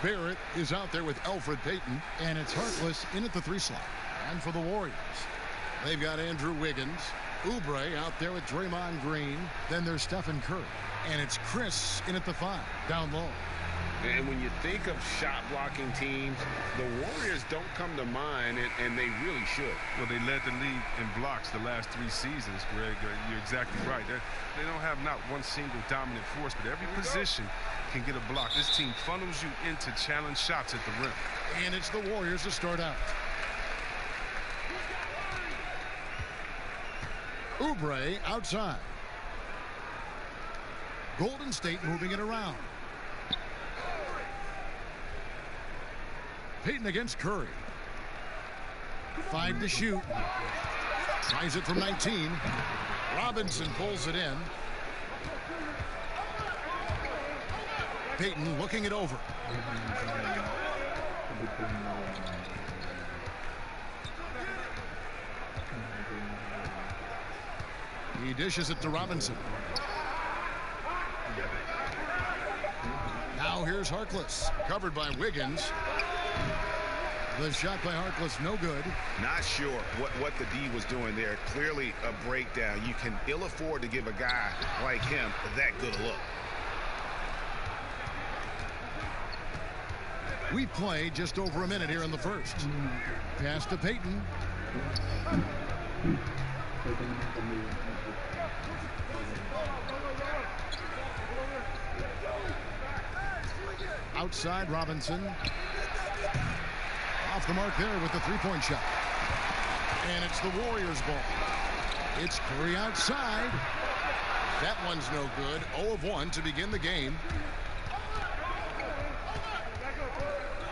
Barrett is out there with Elfrid Payton, and it's Harkless in at the 3 slot. And for the Warriors, they've got Andrew Wiggins. Oubre out there with Draymond Green. Then there's Stephen Curry. And it's Chris in at the 5, down low. And when you think of shot-blocking teams, the Warriors don't come to mind, and they really should. Well, they led the league in blocks the last 3 seasons, Greg. You're exactly right. They don't have not one single dominant force, but every position can get a block. This team funnels you into challenge shots at the rim. And it's the Warriors to start out. Oubre outside. Golden State moving it around. Payton against Curry. 5 to shoot. Tries it from 19. Robinson pulls it in. Payton looking it over. He dishes it to Robinson. Now here's Harkless, covered by Wiggins. The shot by Harkless, no good. Not sure what the D was doing there. Clearly a breakdown. You can ill afford to give a guy like him that good a look. We play just over a minute here in the first. Pass to Payton. Outside, Robinson. Off the mark there with the 3-point shot. And it's the Warriors' ball. It's Curry outside. That one's no good. 0 of 1 to begin the game.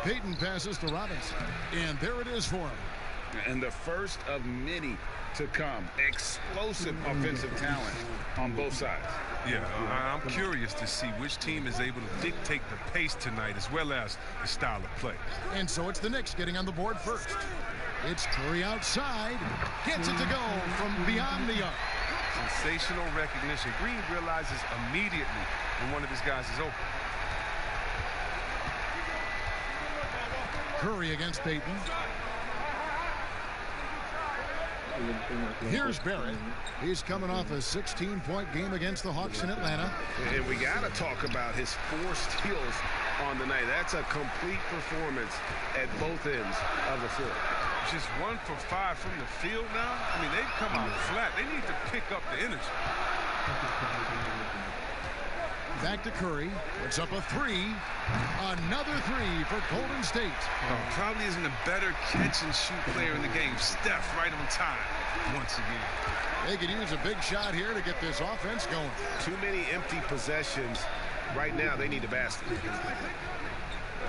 Payton passes to Robinson. And there it is for him. And the first of many to come. Explosive offensive talent on both sides. Yeah, I'm curious to see which team is able to dictate the pace tonight as well as the style of play. And so it's the Knicks getting on the board first. It's Curry outside. Gets it to go from beyond the arc. Sensational recognition. Green realizes immediately when one of his guys is open. Curry against Payton. Here's Barrett. He's coming off a 16-point game against the Hawks in Atlanta. And we got to talk about his 4 steals on the night. That's a complete performance at both ends of the floor. Just 1 for 5 from the field now. I mean, they've come out flat. They need to pick up the energy. Back to Curry. Puts up a 3. Another 3 for Golden State. Probably isn't a better catch-and-shoot player in the game. Steph right on time once again. They could use a big shot here to get this offense going. Too many empty possessions. Right now, they need a basket.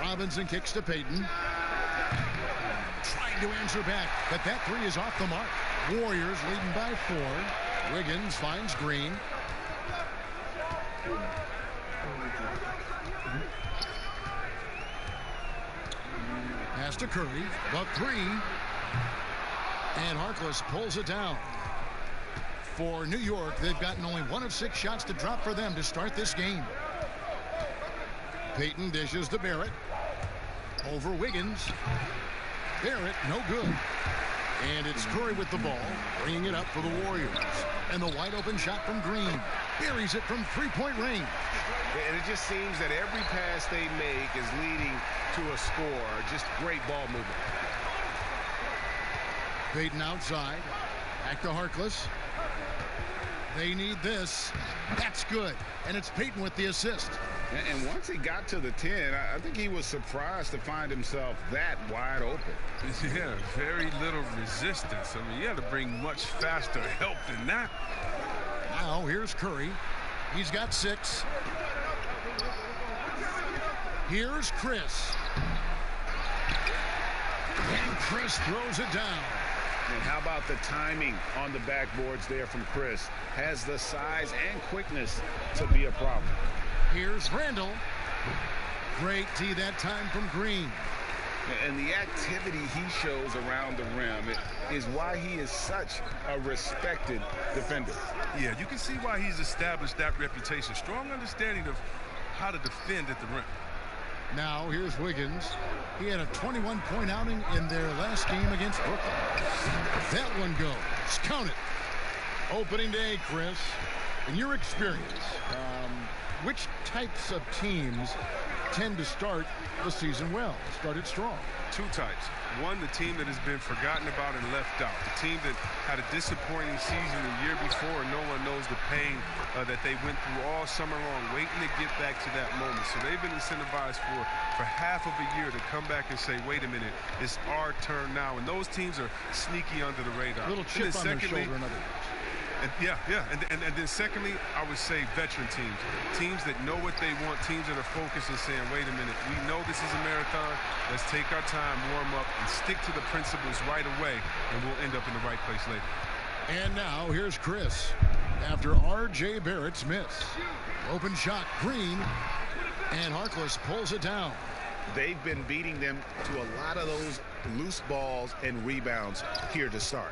Robinson kicks to Payton. Trying to answer back, but that 3 is off the mark. Warriors leading by 4. Wiggins finds Green. Pass to Curry, the 3. And Harkless pulls it down. For New York, they've gotten only 1 of 6 shots to drop for them to start this game. Payton dishes to Barrett. Over Wiggins. Barrett, no good. And it's Curry with the ball, bringing it up for the Warriors. And the wide open shot from Green. Buries it from 3-point range. And it just seems that every pass they make is leading to a score. Just great ball movement. Payton outside. Back to Harkless. They need this. That's good. And it's Payton with the assist. And once he got to the 10, I think he was surprised to find himself that wide open. Yeah, very little resistance. I mean, you had to bring much faster help than that. Now here's Curry. He's got 6. Here's Chris. And Chris throws it down. And how about the timing on the backboards there from Chris? Has the size and quickness to be a problem. Here's Randall. Great D that time from Green. And the activity he shows around the rim is why he is such a respected defender. Yeah, you can see why he's established that reputation. Strong understanding of how to defend at the rim. Now here's Wiggins. He had a 21-point outing in their last game against Brooklyn. That one goes. Count it. Opening day, Chris. In your experience, which types of teams tend to start the season well, started strong? Two types. One, the team that has been forgotten about and left out. The team that had a disappointing season the year before, and no one knows the pain that they went through all summer long, waiting to get back to that moment. So they've been incentivized for half of a year to come back and say, wait a minute, it's our turn now. And those teams are sneaky under the radar. A little chip on their shoulder, in other words. And then secondly, I would say veteran teams. Teams that know what they want, teams that are focused and saying, wait a minute, we know this is a marathon. Let's take our time, warm up, and stick to the principles right away, and we'll end up in the right place later. And now here's Chris after R.J. Barrett's miss. Open shot, Green, and Harkless pulls it down. They've been beating them to a lot of those loose balls and rebounds here to start.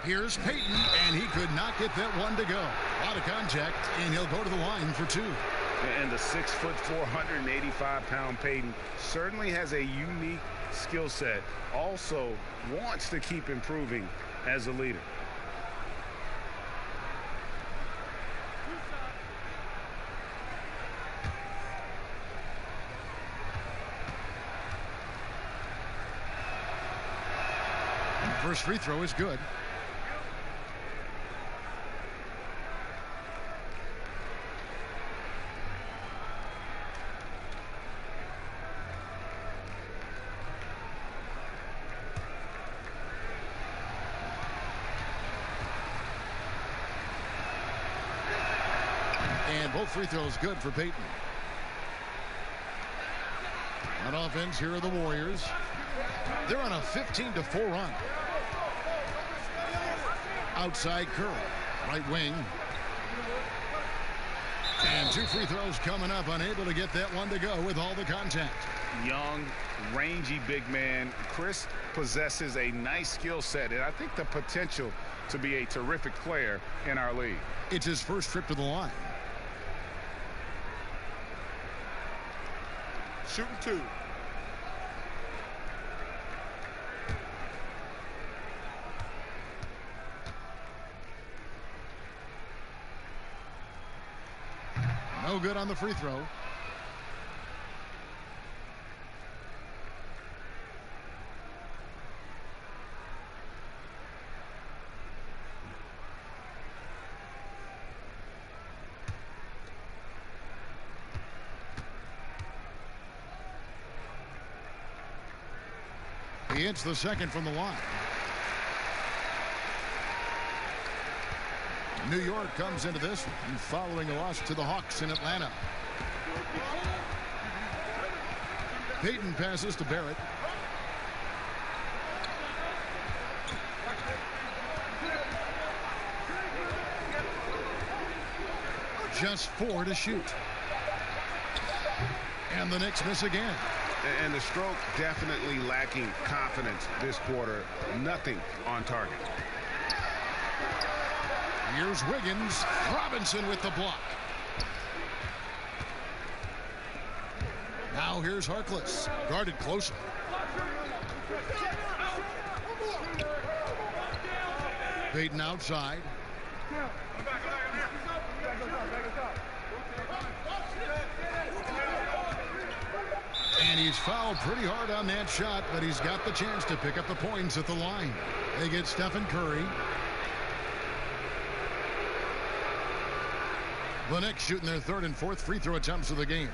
Here's Payton, and he could not get that one to go. A lot of contact, and he'll go to the line for two. And the 6'4", 485-pound Payton certainly has a unique skill set. Also wants to keep improving as a leader. First free throw is good. And both free throws good for Payton. On offense, here are the Warriors. They're on a 15-4 run. Outside Curry, right wing. And two free throws coming up, unable to get that one to go with all the contact. Young, rangy big man. Chris possesses a nice skill set, and I think the potential to be a terrific player in our league. It's his first trip to the line. Shooting two. No good on the free throw. He hits the second from the line. New York comes into this one following a loss to the Hawks in Atlanta. Payton passes to Barrett. Just 4 to shoot. And the Knicks miss again. And the stroke definitely lacking confidence this quarter. Nothing on target. Here's Wiggins. Robinson with the block. Now here's Harkless. Guarded closely. Payton outside. And he's fouled pretty hard on that shot, but he's got the chance to pick up the points at the line. They get Stephen Curry. The Knicks shooting their third and fourth free throw attempts of the game.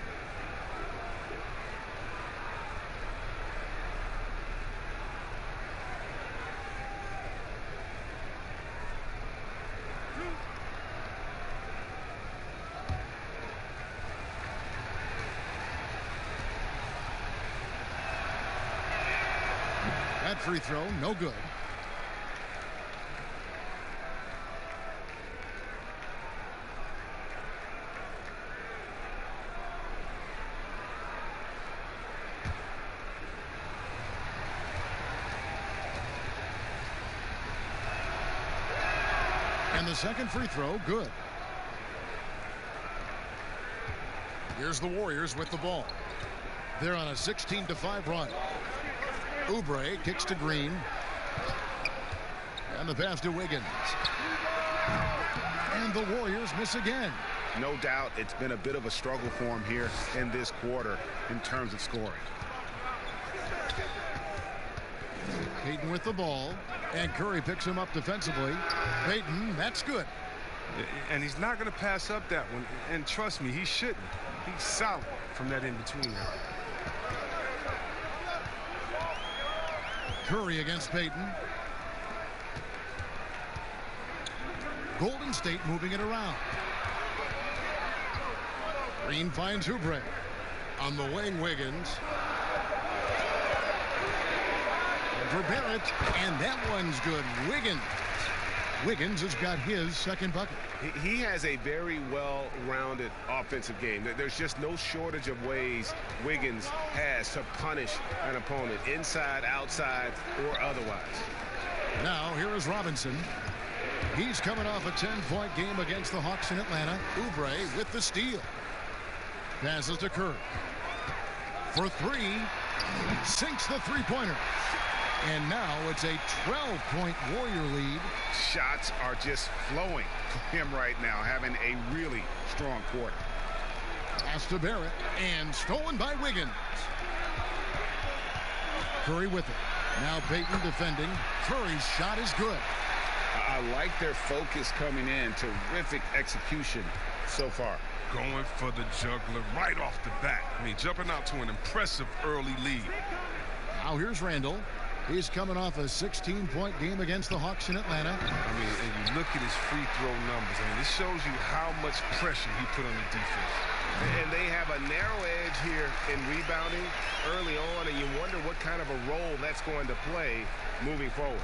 That free throw, no good. And the second free throw, good. Here's the Warriors with the ball. They're on a 16-5 run. Oubre kicks to Green. And the pass to Wiggins. And the Warriors miss again. No doubt it's been a bit of a struggle for him here in this quarter in terms of scoring. Payton with the ball. And Curry picks him up defensively. Payton, that's good. And he's not going to pass up that one. And trust me, he shouldn't. He's solid from that in-between there. Curry against Payton. Golden State moving it around. Green finds Oubre. On the wing, Wiggins. And for Barrett. And that one's good. Wiggins has got his second bucket. He has a very well-rounded offensive game. There's just no shortage of ways Wiggins has to punish an opponent, inside, outside, or otherwise. Now, here is Robinson. He's coming off a 10-point game against the Hawks in Atlanta. Oubre with the steal. Passes to Curry. For three. Sinks the three-pointer. And now it's a 12-point Warrior lead. Shots are just flowing for him right now, having a really strong quarter. Pass to Barrett, and stolen by Wiggins. Curry with it. Now Payton defending. Curry's shot is good. I like their focus coming in. Terrific execution so far. Going for the juggler right off the bat. I mean, jumping out to an impressive early lead. Now here's Randall. He's coming off a 16-point game against the Hawks in Atlanta. I mean, and you look at his free throw numbers. I mean, this shows you how much pressure he put on the defense. And they have a narrow edge here in rebounding early on, and you wonder what kind of a role that's going to play moving forward.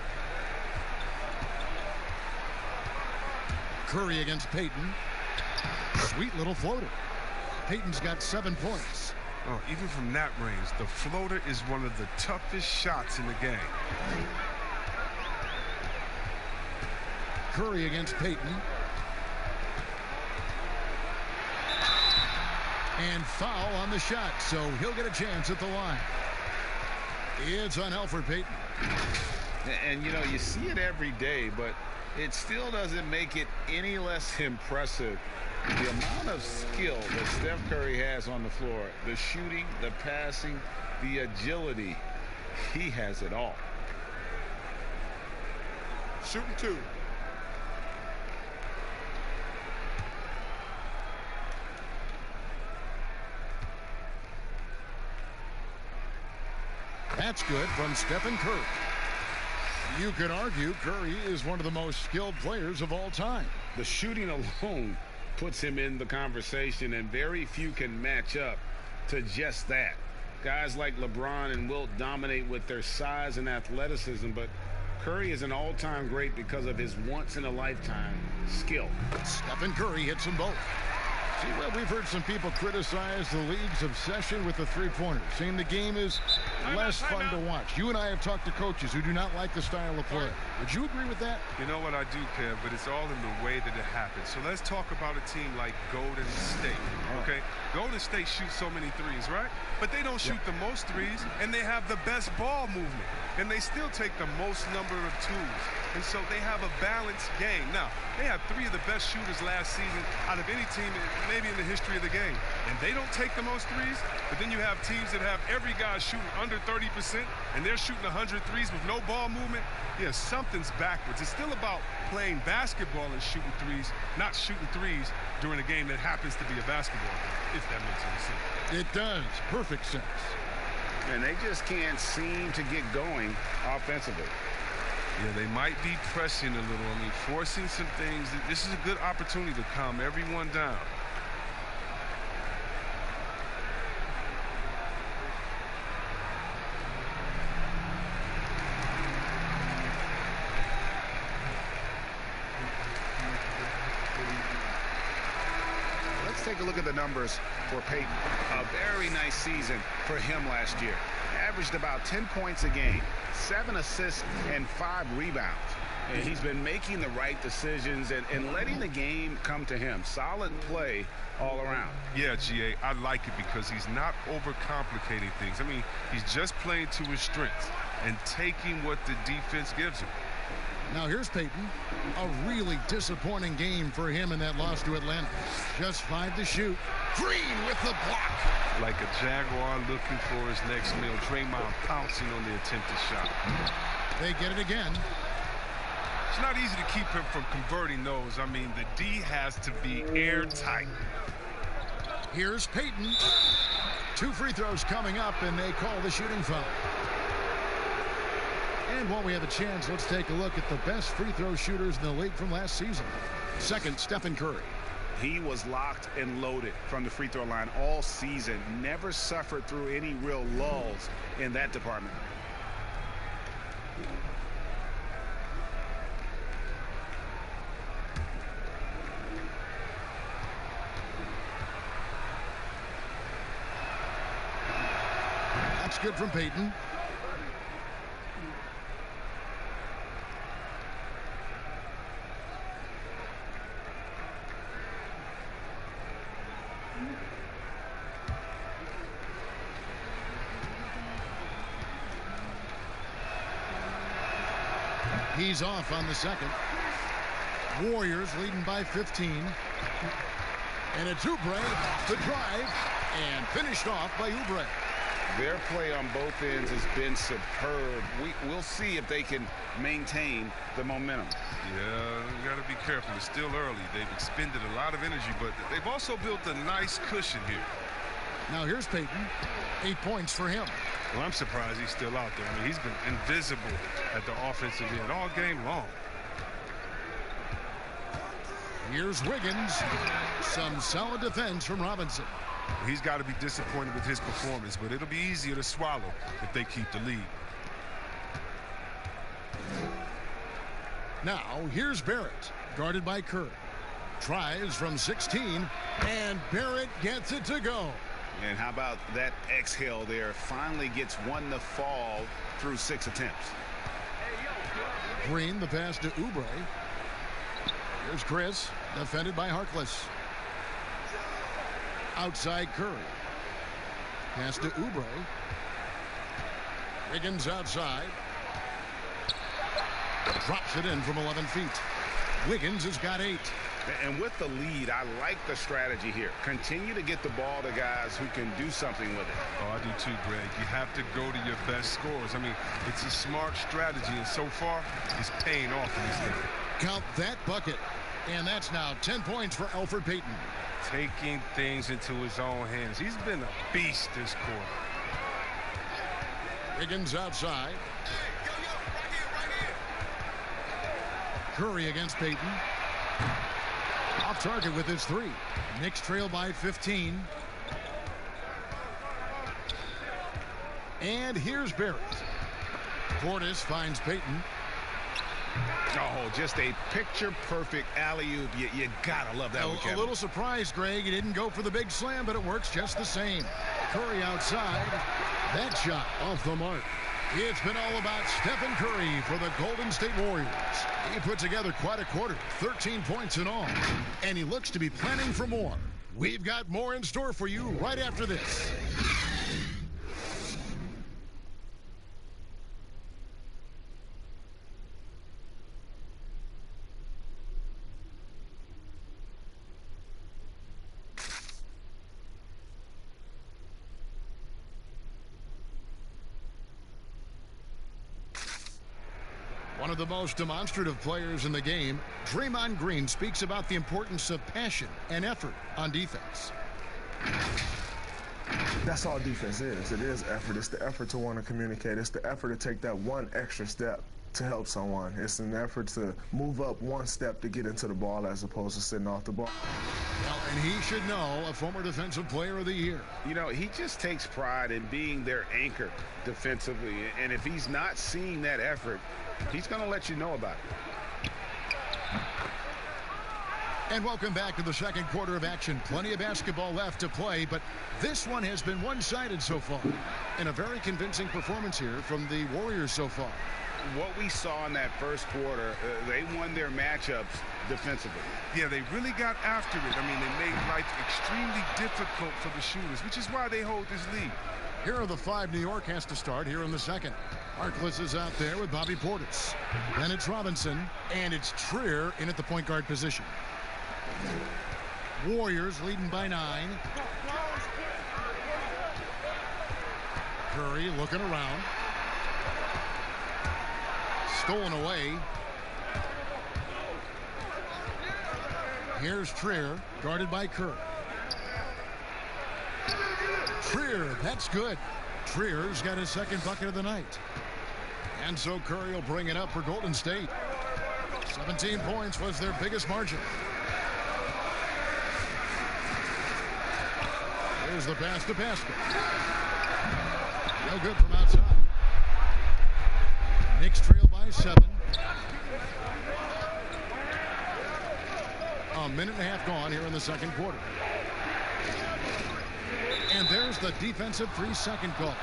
Curry against Payton. Sweet little floater. Payton's got 7 points. Oh, even from that range, the floater is one of the toughest shots in the game. Curry against Payton. And foul on the shot, so he'll get a chance at the line. It's on Elfrid Payton. And, you know, you see it every day, but it still doesn't make it any less impressive. The amount of skill that Steph Curry has on the floor, the shooting, the passing, the agility, he has it all. Shooting two. That's good from Stephen Curry. You could argue Curry is one of the most skilled players of all time. The shooting alone puts him in the conversation, and very few can match up to just that. Guys like LeBron and Wilt dominate with their size and athleticism, but Curry is an all-time great because of his once-in-a-lifetime skill. Stephen Curry hits them both. See, well, we've heard some people criticize the league's obsession with the three-pointers, saying the game is less fun to watch. You and I have talked to coaches who do not like the style of play. Would you agree with that? You know what, I do, Kev, but it's all in the way that it happens. So let's talk about a team like Golden State, okay? Golden State shoots so many threes, right? But they don't shoot the most threes, and they have the best ball movement. And they still take the most number of twos. And so they have a balanced game. Now, they have 3 of the best shooters last season out of any team maybe in the history of the game. And they don't take the most threes, but then you have teams that have every guy shooting under 30%, and they're shooting 100 threes with no ball movement. Yeah, something's backwards. It's still about playing basketball and shooting threes, not shooting threes during a game that happens to be a basketball game, if that makes any sense. It does. Perfect sense. And they just can't seem to get going offensively. Yeah, they might be pressing a little. I mean, forcing some things. This is a good opportunity to calm everyone down. Let's take a look at the numbers for Payton. A very nice season for him last year. Averaged about 10 points a game, 7 assists, and 5 rebounds. And he's been making the right decisions and letting the game come to him. Solid play all around. Yeah, GA, I like it because he's not overcomplicating things. I mean, he's just playing to his strengths and taking what the defense gives him. Now here's Payton. A really disappointing game for him in that loss to Atlanta. Just 5 to shoot. Green with the block. Like a Jaguar looking for his next meal. Draymond pouncing on the attempted shot. They get it again. It's not easy to keep him from converting those. I mean, the D has to be airtight. Here's Payton. 2 free throws coming up, and they call the shooting foul. And while we have a chance, let's take a look at the best free throw shooters in the league from last season. Second, Stephen Curry. He was locked and loaded from the free throw line all season. Never suffered through any real lulls in that department. That's good from Payton. He's off on the second. Warriors leading by 15. And it's Oubre, the drive, and finished off by Oubre. Their play on both ends has been superb. We'll see if they can maintain the momentum. Yeah, you got to be careful. It's still early. They've expended a lot of energy, but they've also built a nice cushion here. Now here's Payton. 8 points for him. Well, I'm surprised he's still out there. I mean, he's been invisible at the offensive end all game long. Here's Wiggins. Some solid defense from Robinson. He's got to be disappointed with his performance, but it'll be easier to swallow if they keep the lead. Now, here's Barrett, guarded by Curry. Tries from 16, and Barrett gets it to go. And how about that exhale there? Finally gets one to fall through 6 attempts. Green, the pass to Oubre. Here's Chris, defended by Harkless. Outside Curry. Pass to Oubre. Wiggins outside. Drops it in from 11 feet. Wiggins has got 8. And with the lead, I like the strategy here. Continue to get the ball to guys who can do something with it. Oh, I do too, Greg. You have to go to your best scorers. I mean, it's a smart strategy, and so far, it's paying off in this game. Count that bucket. And that's now 10 points for Elfrid Payton. Taking things into his own hands. He's been a beast this quarter. Wiggins outside. Curry against Payton. Off target with his 3. Knicks trail by 15. And here's Barrett. Portis finds Payton. Oh, just a picture-perfect alley-oop. You gotta love that one, Kevin. A little surprised, Greg. He didn't go for the big slam, but it works just the same. Curry outside. That shot off the mark. It's been all about Stephen Curry for the Golden State Warriors. He put together quite a quarter, 13 points in all, and he looks to be planning for more. We've got more in store for you right after this. One of the most demonstrative players in the game, Draymond Green speaks about the importance of passion and effort on defense. That's all defense is. It is effort. It's the effort to want to communicate. It's the effort to take that one extra step to help someone. It's an effort to move up one step to get into the ball as opposed to sitting off the ball. Well, and he should know, a former Defensive Player of the Year. You know, he just takes pride in being their anchor defensively. And if he's not seeing that effort, he's going to let you know about it. And welcome back to the second quarter of action. Plenty of basketball left to play, but this one has been one-sided so far. And a very convincing performance here from the Warriors so far. what we saw in that first quarter, they won their matchups defensively. Yeah, they really got after it. I mean, they made life extremely difficult for the shooters, which is why they hold this lead. Here are the 5 New York has to start here in the second. Harkless is out there with Bobby Portis. Then it's Robinson, and it's Trier in at the point guard position. Warriors leading by 9. Curry looking around. Stolen away. Here's Trier, guarded by Curry. Trier, that's good. Trier's got his second bucket of the night. And so Curry will bring it up for Golden State. 17 points was their biggest margin. Here's the pass to basket. No good from outside. Knicks trail by 7. A minute and a half gone here in the second quarter. And there's the defensive 3-second call.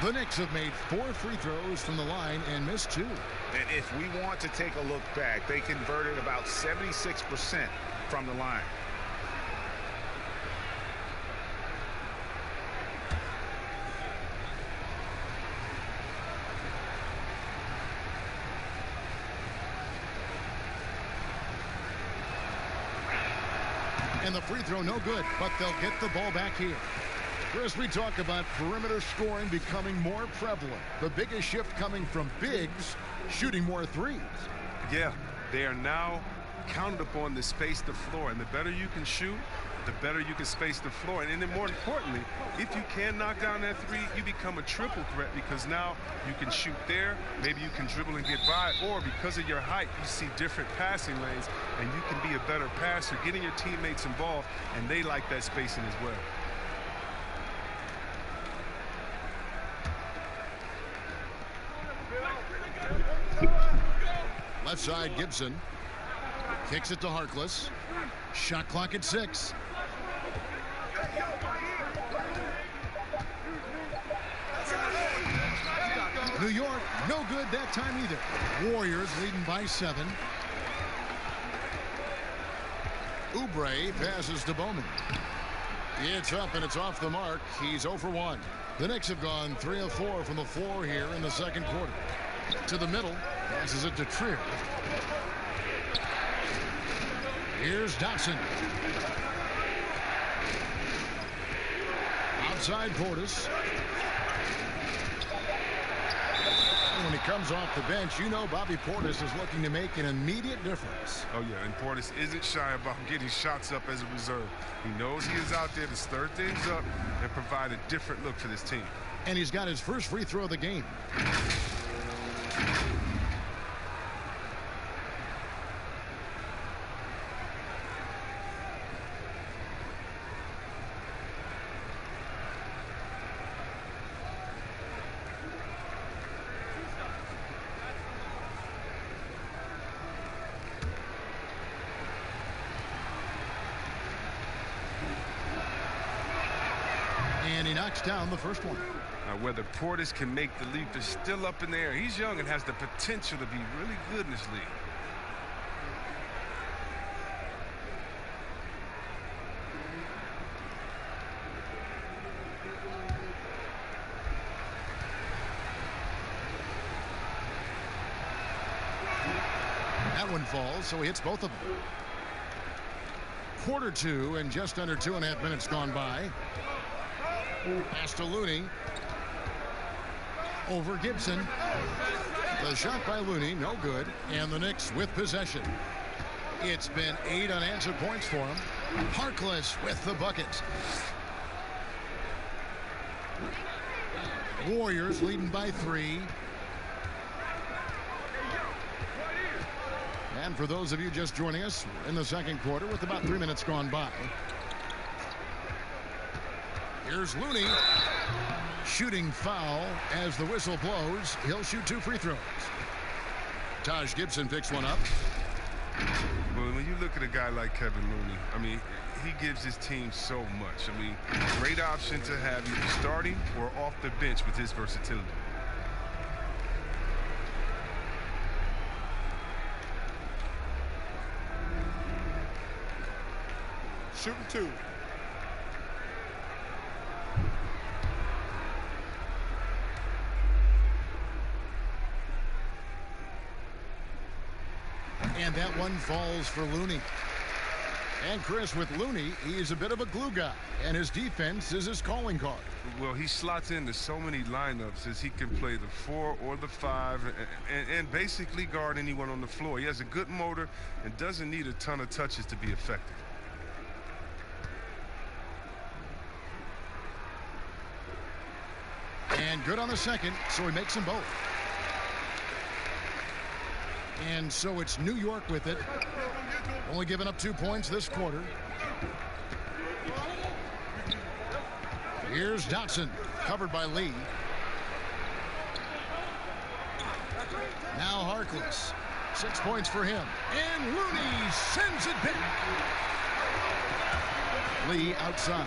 The Knicks have made 4 free throws from the line and missed 2. And if we want to take a look back, they converted about 76% from the line. And the free throw no good, but they'll get the ball back here. Chris, we talk about perimeter scoring becoming more prevalent. The biggest shift coming from bigs shooting more threes. Yeah, they are now counted upon to space the floor. And the better you can shoot, the better you can space the floor. And then more importantly, if you can knock down that three, you become a triple threat because now you can shoot there, maybe you can dribble and get by, or because of your height, you see different passing lanes and you can be a better passer, getting your teammates involved, and they like that spacing as well. Left side, Gibson kicks it to Harkless. Shot clock at 6. New York, no good that time either. Warriors leading by 7. Oubre passes to Bowman. It's up and it's off the mark. He's 0 for 1. The Knicks have gone 3 of 4 from the floor here in the second quarter. To the middle, passes it to Trier. Here's Dotson. Outside Portis. And when he comes off the bench, you know Bobby Portis is looking to make an immediate difference. Oh, yeah, and Portis isn't shy about getting shots up as a reserve. He knows he is out there to stir things up and provide a different look for this team. And he's got his first free throw of the game. And he knocks down the first one. Now, whether Portis can make the leap is still up in the air. He's young and has the potential to be really good in this league. That one falls, so he hits both of them. Quarter 2 and just under 2.5 minutes gone by. Pass to Looney. Over Gibson. The shot by Looney, no good. And the Knicks with possession. It's been 8 unanswered points for him. Harkless with the bucket. Warriors leading by 3. And for those of you just joining us, in the second quarter with about 3 minutes gone by. Here's Looney. Shooting foul as the whistle blows. He'll shoot 2 free throws. Taj Gibson picks one up. Well, when you look at a guy like Kevin Looney, I mean, he gives his team so much. I mean, great option to have either starting or off the bench with his versatility. shooting 2. And that one falls for Looney. And Chris, with Looney, he's a bit of a glue guy, and his defense is his calling card. Well, he slots into so many lineups as he can play the 4 or the 5 and basically guard anyone on the floor. He has a good motor and doesn't need a ton of touches to be effective. And good on the second, so he makes them both. And so it's New York with it. Only giving up 2 points this quarter. Here's Dotson, covered by Lee. Now Harkless. 6 points for him. And Looney sends it back. Lee outside.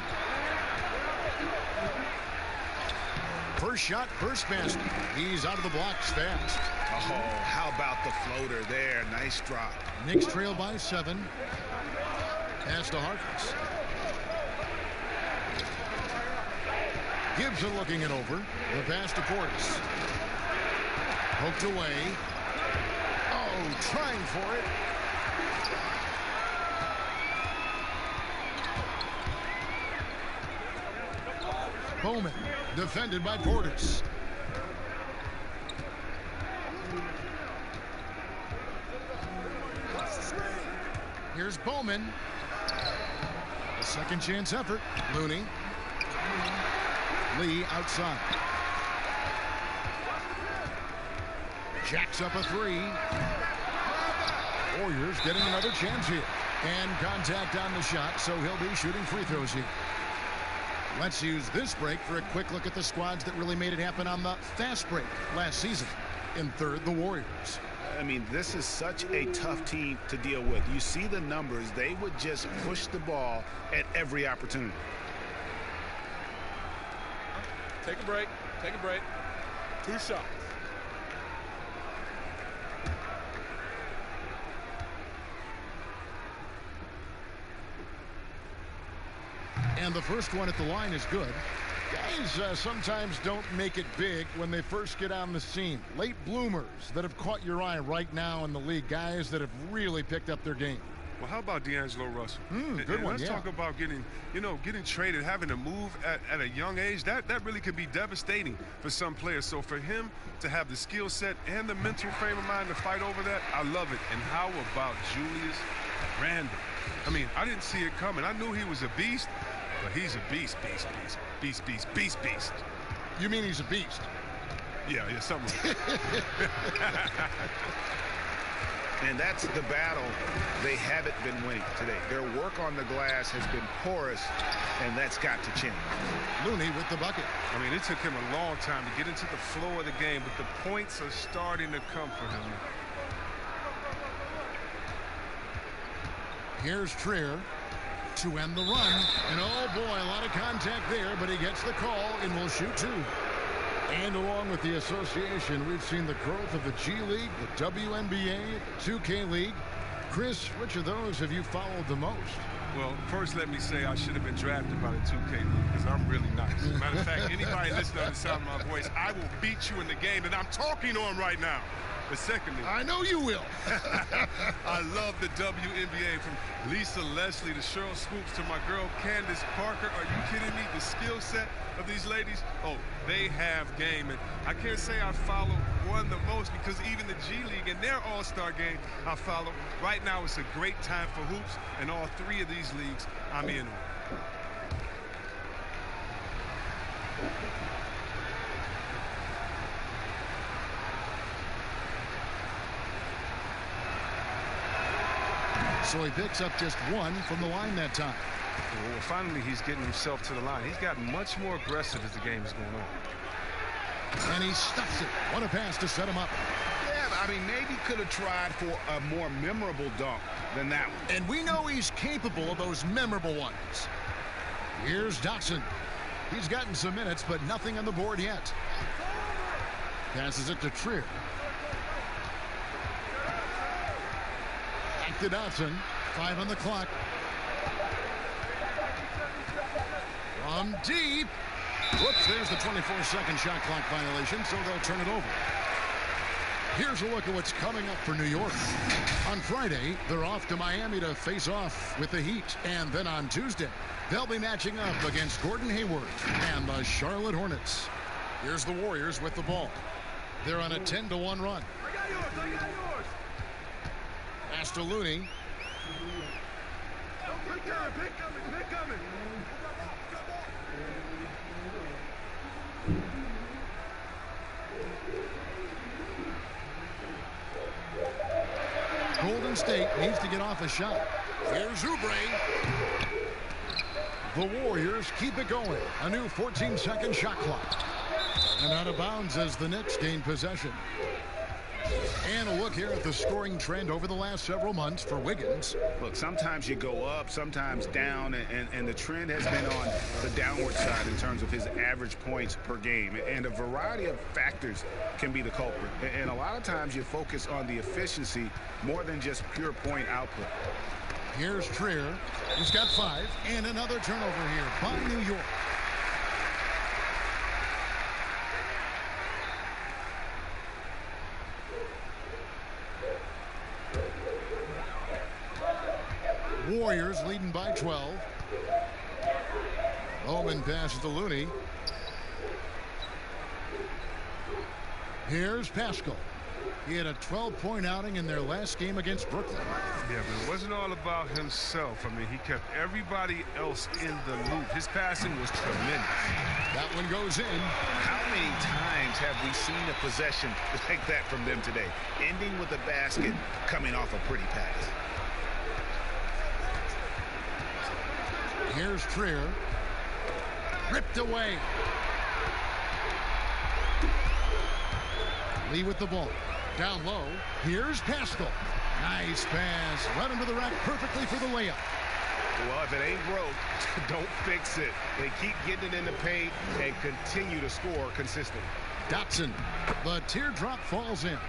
First shot, first basket. He's out of the blocks fast. Oh, how about the floater there? Nice drop. Knicks trail by 7. Pass to Harkless. Gibson looking it over. The pass to Portis. Poked away. Oh, trying for it. Bowman, defended by Portis. Here's Bowman. A second chance effort. Looney. Lee outside. Jacks up a 3. Warriors getting another chance here. And contact on the shot, so he'll be shooting free throws here. Let's use this break for a quick look at the squads that really made it happen on the fast break last season. In third, the Warriors. I mean, this is such a tough team to deal with. You see the numbers. They would just push the ball at every opportunity. Take a break. Take a break. 2 shots. And the first one at the line is good. Guys sometimes don't make it big when they first get on the scene. Late bloomers that have caught your eye right now in the league. Guys that have really picked up their game. Well, how about D'Angelo Russell? Good one, let's talk about getting traded, having to move at a young age. That really could be devastating for some players. So for him to have the skill set and the mental frame of mind to fight over that, I love it. And how about Julius Randle? I mean, I didn't see it coming. I knew he was a beast, but he's a beast. You mean he's a beast? Yeah, something like that. And that's the battle they haven't been winning today. Their work on the glass has been porous, and that's got to change. Looney with the bucket. I mean, it took him a long time to get into the flow of the game, but the points are starting to come for him. Here's Trier to end the run. And oh boy, a lot of contact there, but he gets the call and will shoot 2. And along with the association, we've seen the growth of the G League, the WNBA, the 2K League. Chris, which of those have you followed the most? Well, first let me say I should have been drafted by the 2K League because I'm really nice. As a matter of fact, anybody listening to the sound of my voice, I will beat you in the game that I'm talking on right now. But secondly, I know you will. I love the WNBA, from Lisa Leslie to Cheryl Swoops to my girl Candace Parker. Are you kidding me? The skill set of these ladies, oh, they have game. And I can't say I follow one the most because even the G League and their all-star game I follow. Right now it's a great time for hoops, and all 3 of these leagues I'm in on. So he picks up just 1 from the line that time. Well, finally he's getting himself to the line. He's gotten much more aggressive as the game is going on. And he stuffs it. What a pass to set him up. Yeah, I mean, maybe could have tried for a more memorable dunk than that one. And we know he's capable of those memorable ones. Here's Dotson. He's gotten some minutes, but nothing on the board yet. Passes it to Trier. Back to Dotson. 5 on the clock. From deep. Whoops, there's the 24-second shot clock violation, so they'll turn it over. Here's a look at what's coming up for New York. On Friday, they're off to Miami to face off with the Heat. And then on Tuesday, they'll be matching up against Gordon Hayward and the Charlotte Hornets. Here's the Warriors with the ball. They're on a 10-1 run. I got yours. Pass to Looney. Pick coming. Golden State needs to get off a shot. Here's Oubre. The Warriors keep it going. A new 14-second shot clock. And out of bounds as the Knicks gain possession. And a look here at the scoring trend over the last several months for Wiggins. Look, sometimes you go up, sometimes down, and the trend has been on the downward side in terms of his average points per game. And a variety of factors can be the culprit. And a lot of times you focus on the efficiency more than just pure point output. Here's Trier. He's got 5. And another turnover here by New York. Warriors leading by 12. Bowman passes to Looney. Here's Pascal. He had a 12-point outing in their last game against Brooklyn. Yeah, but it wasn't all about himself. I mean, he kept everybody else in the loop. His passing was tremendous. That one goes in. How many times have we seen a possession like that from them today? Ending with a basket, coming off a pretty pass. Here's Trier. Ripped away. Lee with the ball. Down low. Here's Pascal. Nice pass. Right into the rack perfectly for the layup. Well, if it ain't broke, don't fix it. They keep getting it in the paint and continue to score consistently. Dotson. The teardrop falls in.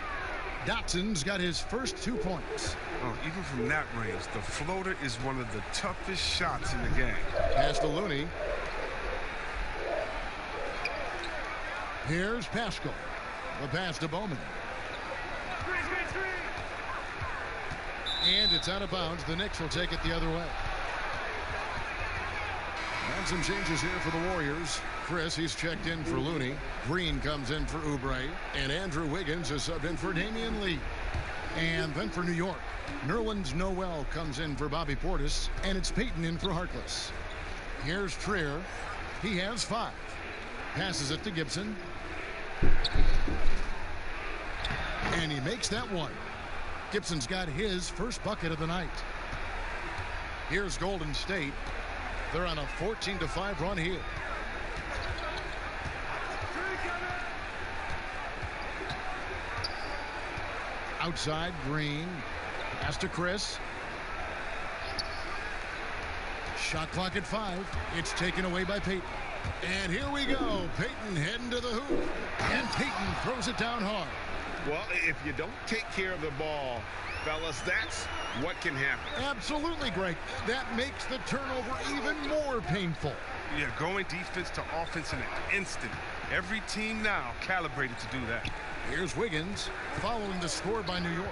Dotson's got his first 2 points. Oh, even from that range, the floater is one of the toughest shots in the game. Pass to Looney. Here's Pascal. The pass to Bowman. And it's out of bounds. The Knicks will take it the other way. And some changes here for the Warriors. Chris, he's checked in for Looney. Green comes in for Oubre. And Andrew Wiggins is subbed in for Damian Lee. And then for New York, Nerlens Noel comes in for Bobby Portis. And it's Payton in for Harkless. Here's Trier. He has 5. Passes it to Gibson. And he makes that one. Gibson's got his first bucket of the night. Here's Golden State. They're on a 14-5 run here. Outside, Green. Pass to Chris. Shot clock at 5. It's taken away by Payton. And here we go. Payton heading to the hoop. And Payton throws it down hard. Well, if you don't take care of the ball, fellas, that's what can happen. Absolutely, Greg. That makes the turnover even more painful. Yeah, going defense to offense in an instant. Every team now calibrated to do that. Here's Wiggins following the score by New York.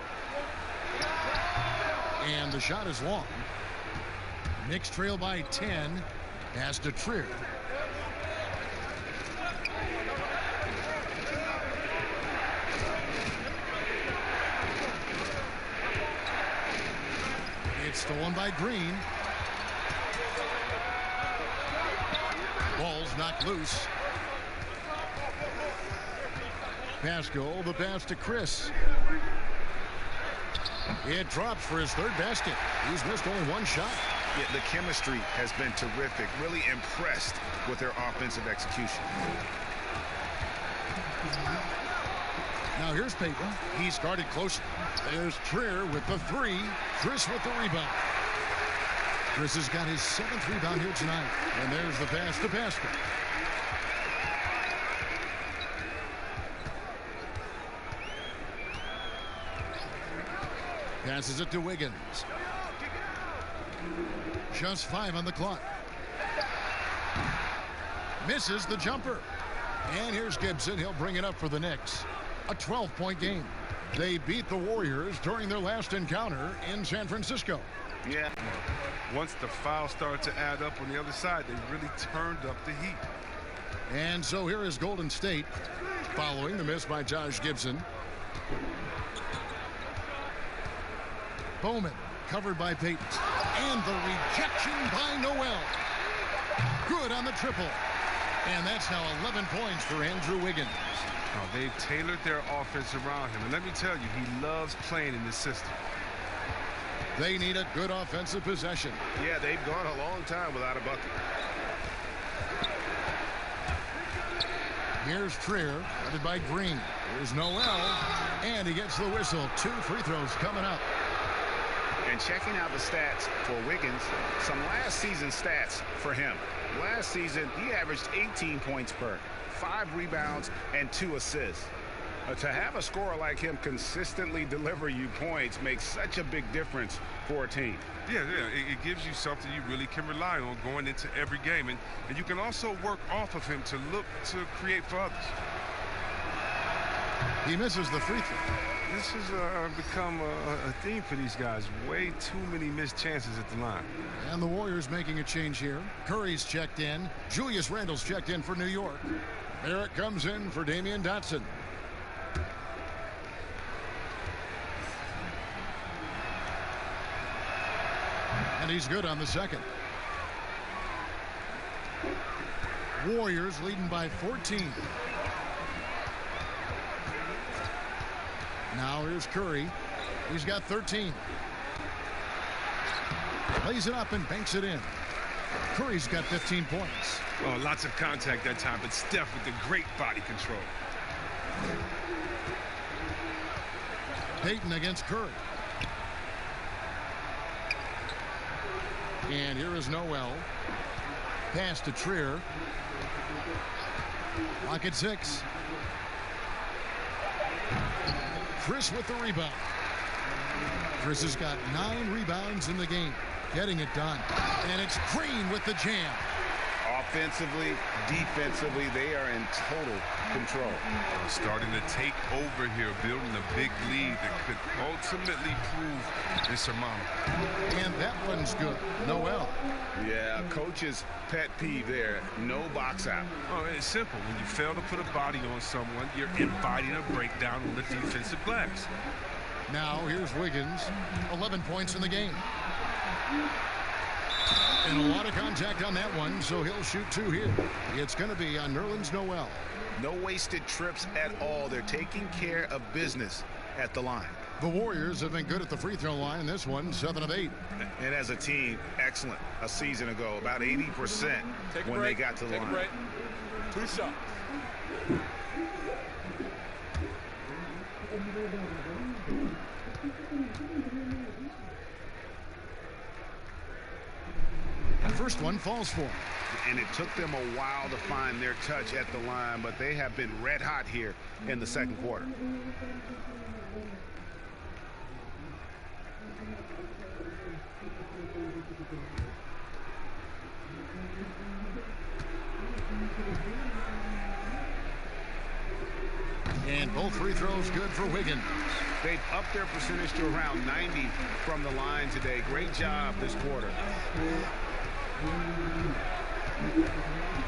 And the shot is long. Knicks trail by 10. Pass to Trier. It's stolen by Green. Ball's knocked loose. Pascal, the pass to Chris. It drops for his 3rd basket. He's missed only 1 shot. Yeah, the chemistry has been terrific. Really impressed with their offensive execution. Now here's Payton. He started close. There's Trier with the 3. Chris with the rebound. Chris has got his 7th rebound here tonight. And there's the pass to Pascal. Passes it to Wiggins. Just 5 on the clock. Misses the jumper. And here's Gibson. He'll bring it up for the Knicks. A 12-point game. They beat the Warriors during their last encounter in San Francisco. Yeah. Once the fouls started to add up on the other side, they really turned up the heat. And so here is Golden State following the miss by Josh Gibson. Bowman covered by Payton. And the rejection by Noel. Good on the triple. And that's now 11 points for Andrew Wiggins. Oh, they've tailored their offense around him. And let me tell you, he loves playing in this system. They need a good offensive possession. Yeah, they've gone a long time without a bucket. Here's Trier, guarded by Green. Here's Noel, and he gets the whistle. 2 free throws coming up. And checking out the stats for Wiggins, some last season stats for him. Last season, he averaged 18 points per, 5 rebounds, and 2 assists. To have a scorer like him consistently deliver you points makes such a big difference for a team. Yeah, it gives you something you really can rely on going into every game. And you can also work off of him to look to create for others. He misses the free throw. This has become a theme for these guys. Way too many missed chances at the line. And the Warriors making a change here. Curry's checked in. Julius Randle's checked in for New York. Barrett comes in for Damian Dotson. And he's good on the second. Warriors leading by 14. Now here's Curry. He's got 13. Lays it up and banks it in. Curry's got 15 points. Oh, lots of contact that time, but Steph with the great body control. Payton against Curry. And here is Noel. Pass to Trier. Clock at 6. Chris with the rebound. Chris has got 9 rebounds in the game. Getting it done. And it's Green with the jam. Offensively, defensively, they are in total control. Starting to take over here, building a big lead that could ultimately prove insurmountable. And that one's good. Noel. Yeah, coach's pet peeve there. No box out. Oh, it's simple. When you fail to put a body on someone, you're inviting a breakdown on the defensive glass. Now here's Wiggins. 11 points in the game. And a lot of contact on that one, so he'll shoot 2 here. It's going to be on Nerlens Noel. No wasted trips at all. They're taking care of business at the line. The Warriors have been good at the free throw line. This one, 7 of 8. And as a team, excellent. A season ago, about 80% when they got to the line. Take a break. 2 shots. The first one falls for him. And it took them a while to find their touch at the line, but they have been red hot here in the second quarter. And both free throws good for Wiggins. They've upped their percentage to around 90 from the line today. Great job this quarter.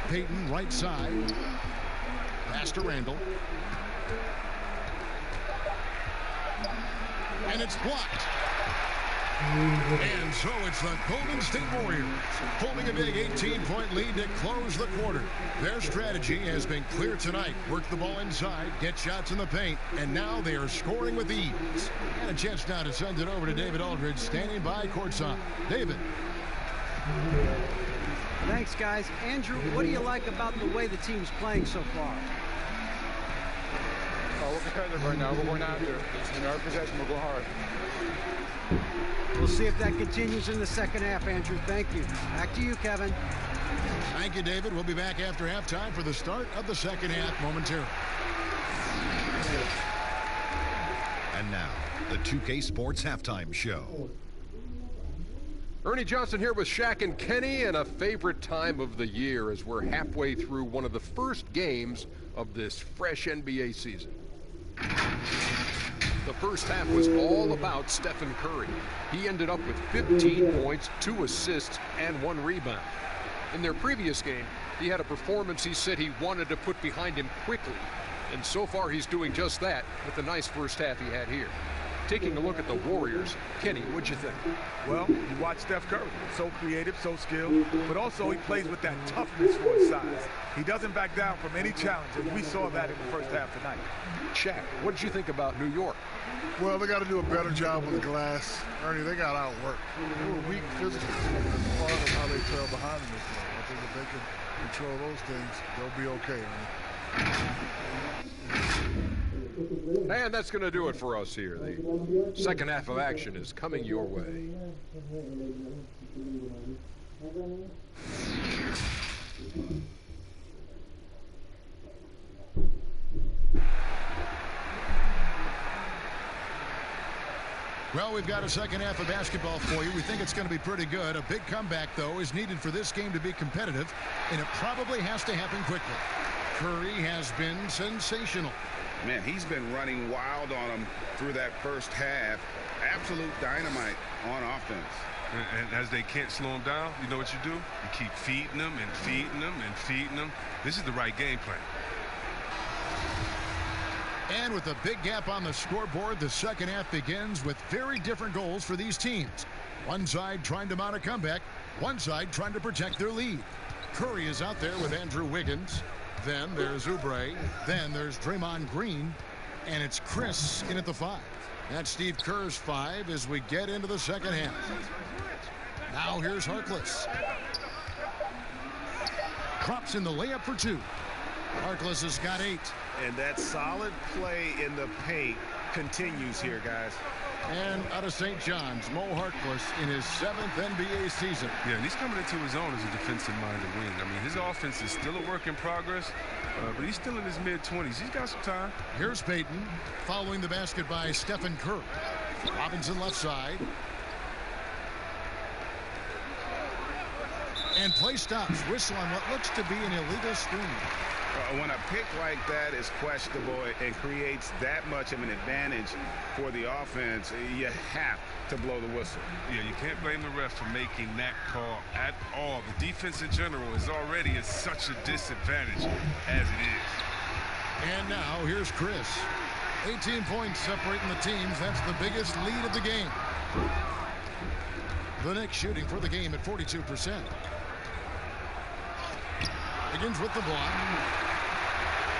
Payton right side. Pass to Randle. And it's blocked. And so it's the Golden State Warriors holding a big 18-point lead to close the quarter. Their strategy has been clear tonight. Work the ball inside, get shots in the paint, and now they are scoring with ease. And a chance now to send it over to David Aldridge, standing by courtside. David. Thanks, guys. Andrew, what do you like about the way the team's playing so far? We're competitive right now. We're going after it. In our possession, we're going hard. We'll see if that continues in the second half, Andrew. Thank you. Back to you, Kevin. Thank you, David. We'll be back after halftime for the start of the second half momentarily. And now, the 2K Sports Halftime Show. Ernie Johnson here with Shaq and Kenny, and a favorite time of the year as we're halfway through one of the first games of this fresh NBA season. The first half was all about Stephen Curry. He ended up with 15 points, 2 assists, and 1 rebound. In their previous game, he had a performance he said he wanted to put behind him quickly. And so far, he's doing just that with the nice first half he had here. Taking a look at the Warriors, Kenny, what'd you think? Well, you watch Steph Curry. So creative, so skilled, but also he plays with that toughness for his size. He doesn't back down from any challenge, and we saw that in the first half tonight. Shaq, what did you think about New York? Well, they got to do a better job with the glass. Ernie, they got outworked. They were weak physically. That's part of how they fell behind in this game. I think if they can control those things, they'll be okay, Ernie. And that's going to do it for us here. The second half of action is coming your way. Well, we've got a second half of basketball for you. We think it's going to be pretty good. A big comeback, though, is needed for this game to be competitive, and it probably has to happen quickly. Curry has been sensational. Man, he's been running wild on them through that first half. Absolute dynamite on offense. And as they can't slow him down, you know what you do? You keep feeding them and feeding them and feeding them. This is the right game plan. And with a big gap on the scoreboard, the second half begins with very different goals for these teams. One side trying to mount a comeback, one side trying to protect their lead. Curry is out there with Andrew Wiggins. Then there's Oubre. Then there's Draymond Green. And it's Chris in at the 5. That's Steve Kerr's 5 as we get into the second half. Now here's Harkless. Drops in the layup for 2. Harkless has got 8. And that solid play in the paint continues here, guys. And out of St. John's, Mo Harkless in his 7th NBA season. Yeah, and he's coming into his own as a defensive-minded wing. I mean, his offense is still a work in progress, but he's still in his mid-20s. He's got some time. Here's Payton following the basket by Stephen Curry. Robinson left side. And play stops. Whistle on what looks to be an illegal screen. When a pick like that is questionable and creates that much of an advantage for the offense, you have to blow the whistle. Yeah, you can't blame the ref for making that call at all. The defense in general is already at such a disadvantage as it is. And now here's Chris. 18 points separating the teams. That's the biggest lead of the game. The Knicks shooting for the game at 42%. Begins with the block.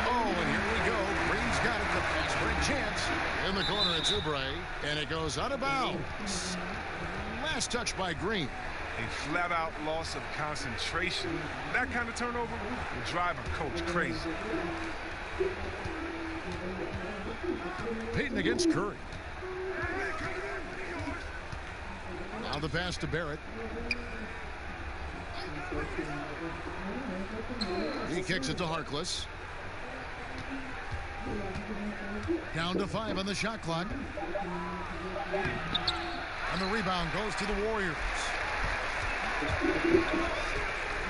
Oh, and here we go. Green's got it. The pass for a chance. In the corner, it's Oubre. And it goes out of bounds. Last touch by Green. A flat-out loss of concentration. That kind of turnover will drive a coach crazy. Payton against Curry. Now the pass to Barrett. He kicks it to Harkless. Down to 5 on the shot clock. And the rebound goes to the Warriors.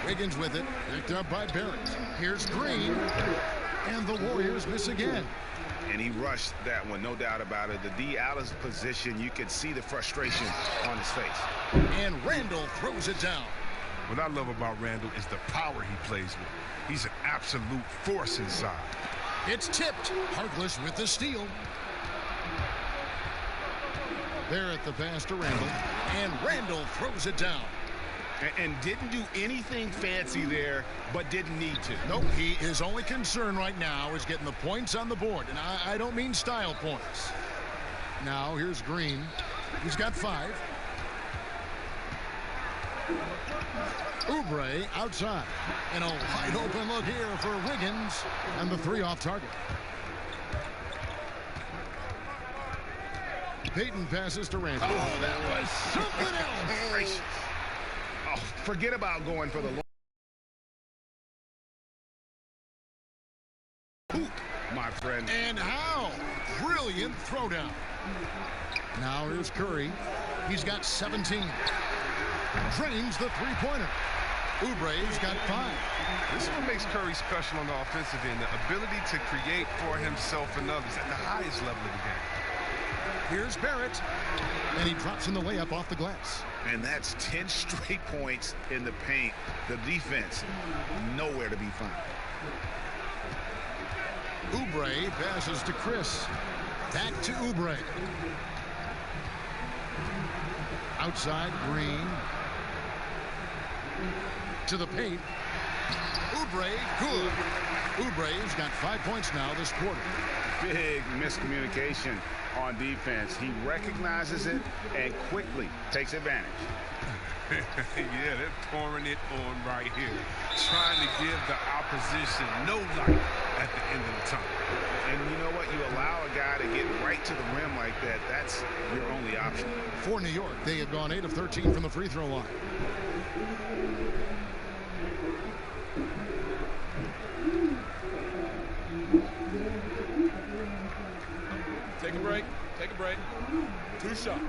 Wiggins with it. Picked up by Barrett. Here's Green. And the Warriors miss again. And he rushed that one, no doubt about it. The D out of position, you could see the frustration on his face. And Randall throws it down. What I love about Randall is the power he plays with. He's an absolute force inside. It's tipped. Harkless with the steal. Barrett the pass to Randall. And Randall throws it down. And didn't do anything fancy there, but didn't need to. Nope, his only concern right now is getting the points on the board. And I don't mean style points. Now here's Green. He's got 5. Oubre outside. And a wide open look here for Wiggins. And the 3 off target. Payton passes to Randall. Oh, that was something else. Oh, forget about going for the hoop, my friend. And how? Brilliant throwdown. Now here's Curry. He's got 17. Drains the three-pointer. Oubre's got 5. This is what makes Curry special on the offensive end, the ability to create for himself and others at the highest level of the game. Here's Barrett, and he drops in the layup off the glass. And that's 10 straight points in the paint. The defense nowhere to be found. Oubre passes to Chris. Back to Oubre. Outside, Green. To the paint. Oubre, good. Oubre's got 5 points now this quarter. Big miscommunication on defense. He recognizes it and quickly takes advantage. Yeah, they're pouring it on right here. Trying to give the opposition no light at the end of the tunnel. And you know what? You allow a guy to get right to the rim like that. That's your only option. For New York, they have gone 8 of 13 from the free throw line. Take a break. Take a break. 2 shots.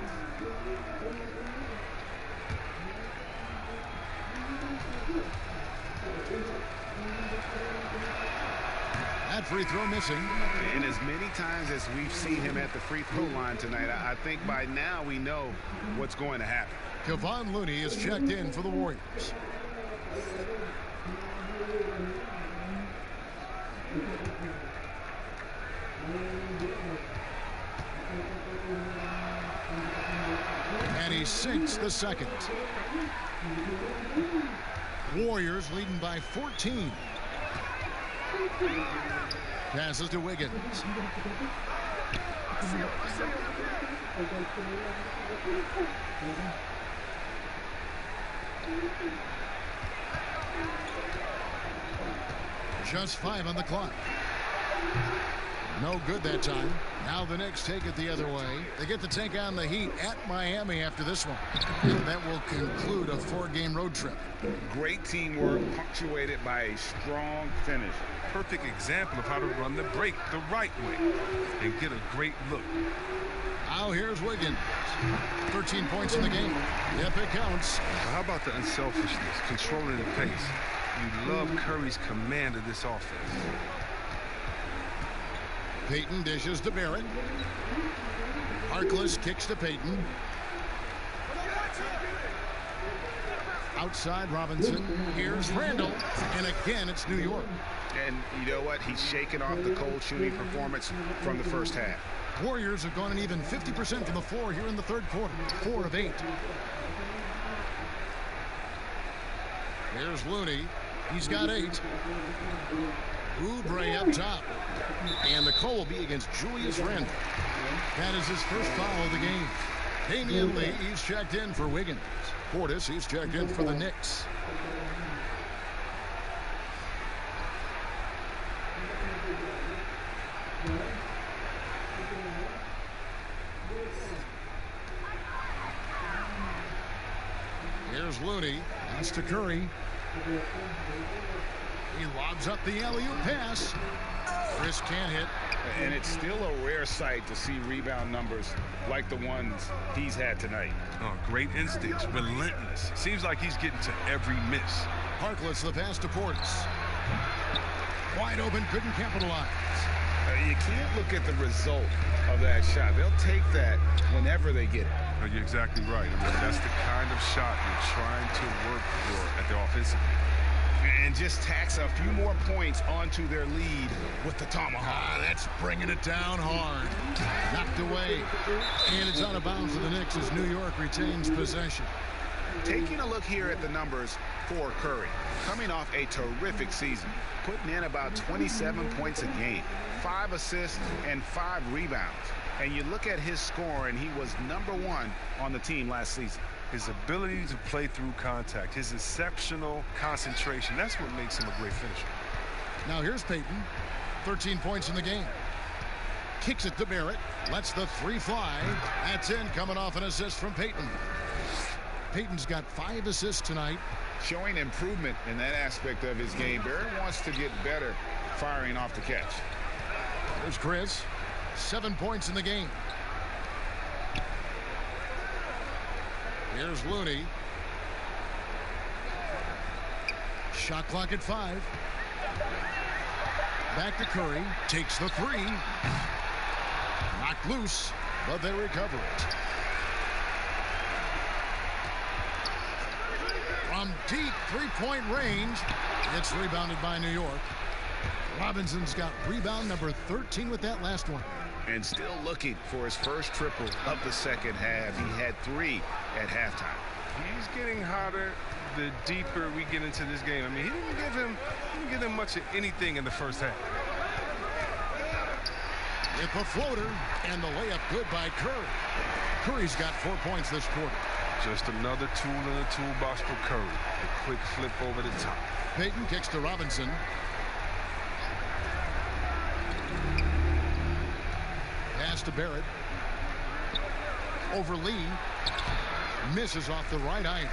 That free throw missing. And as many times as we've seen him at the free throw line tonight, I think by now we know what's going to happen. Kevon Looney is checked in for the Warriors. And he sinks the second. Warriors leading by 14. Passes to Wiggins. Just 5 on the clock. No good that time. Now the Knicks take it the other way. They get to take on the Heat at Miami after this one. And that will conclude a 4-game road trip. Great teamwork punctuated by a strong finish. Perfect example of how to run the break the right way and get a great look. Now here's Wiggins. 13 points in the game. Yep, it counts. How about the unselfishness, controlling the pace? You love Curry's command of this offense. Payton dishes to Barrett. Harkless kicks to Payton. Outside Robinson. Here's Randall. And again, it's New York. And you know what? He's shaking off the cold shooting performance from the first half. Warriors have gone an even 50% from the floor here in the third quarter. 4 of 8. Here's Looney. He's got 8. Oubre up top. And the call will be against Julius Randle. That is his first foul of the game. Damian Lee, he's checked in for Wiggins. Portis, he's checked in for the Knicks. Here's Looney. Pass to Curry. He lobs up the alley-oop pass. Chris can't hit. And it's still a rare sight to see rebound numbers like the ones he's had tonight. Oh, great instincts, relentless. Seems like he's getting to every miss. Harkless the pass to Portis. Wide open, couldn't capitalize. You can't look at the result of that shot. They'll take that whenever they get it. Oh, you're exactly right. I mean, that's the kind of shot you're trying to work for at the offensive end. And just tacks a few more points onto their lead with the tomahawk. That's bringing it down hard. Knocked away. And it's out of bounds to the Knicks as New York retains possession. Taking a look here at the numbers for Curry. Coming off a terrific season. Putting in about 27 points a game. 5 assists and 5 rebounds. And you look at his score, and he was #1 on the team last season. His ability to play through contact, his exceptional concentration, that's what makes him a great finisher. Now here's Payton. 13 points in the game. Kicks it to Barrett. Lets the 3 fly. That's in, coming off an assist from Payton. Payton's got 5 assists tonight. Showing improvement in that aspect of his game. Barrett wants to get better firing off the catch. There's Chris. 7 points in the game. Here's Looney. Shot clock at 5. Back to Curry. Takes the 3. Knocked loose, but they recover it. From deep three-point range, it's rebounded by New York. Robinson's got rebound number 13 with that last one. And still looking for his first triple of the second half. He had 3 at halftime. He's getting hotter the deeper we get into this game. I mean, he didn't give him much of anything in the first half. With the floater and the layup good by Curry. Curry's got 4 points this quarter. Just another tool in the toolbox for Curry. A quick flip over the top. Payton kicks to Robinson. Pass to Barrett. Over Lee. Misses off the right eye.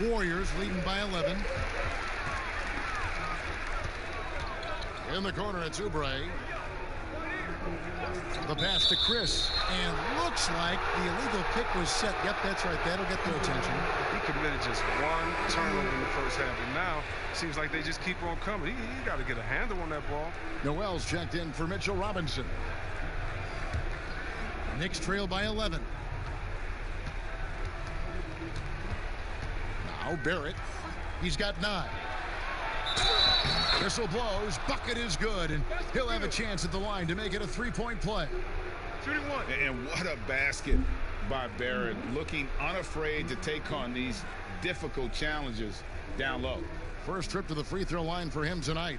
Warriors leading by 11. In the corner, it's Oubre. The pass to Chris. And looks like the illegal kick was set. Yep, that's right. That'll get their attention. He committed just 1 turnover in the first half. And now, seems like they just keep on coming. He got to get a handle on that ball. Noel's checked in for Mitchell Robinson. Knicks trail by 11. Now Barrett. He's got 9. Whistle blows. Bucket is good, and he'll have a chance at the line to make it a 3-point play. And what a basket by Barrett, looking unafraid to take on these difficult challenges down low. First trip to the free throw line for him tonight.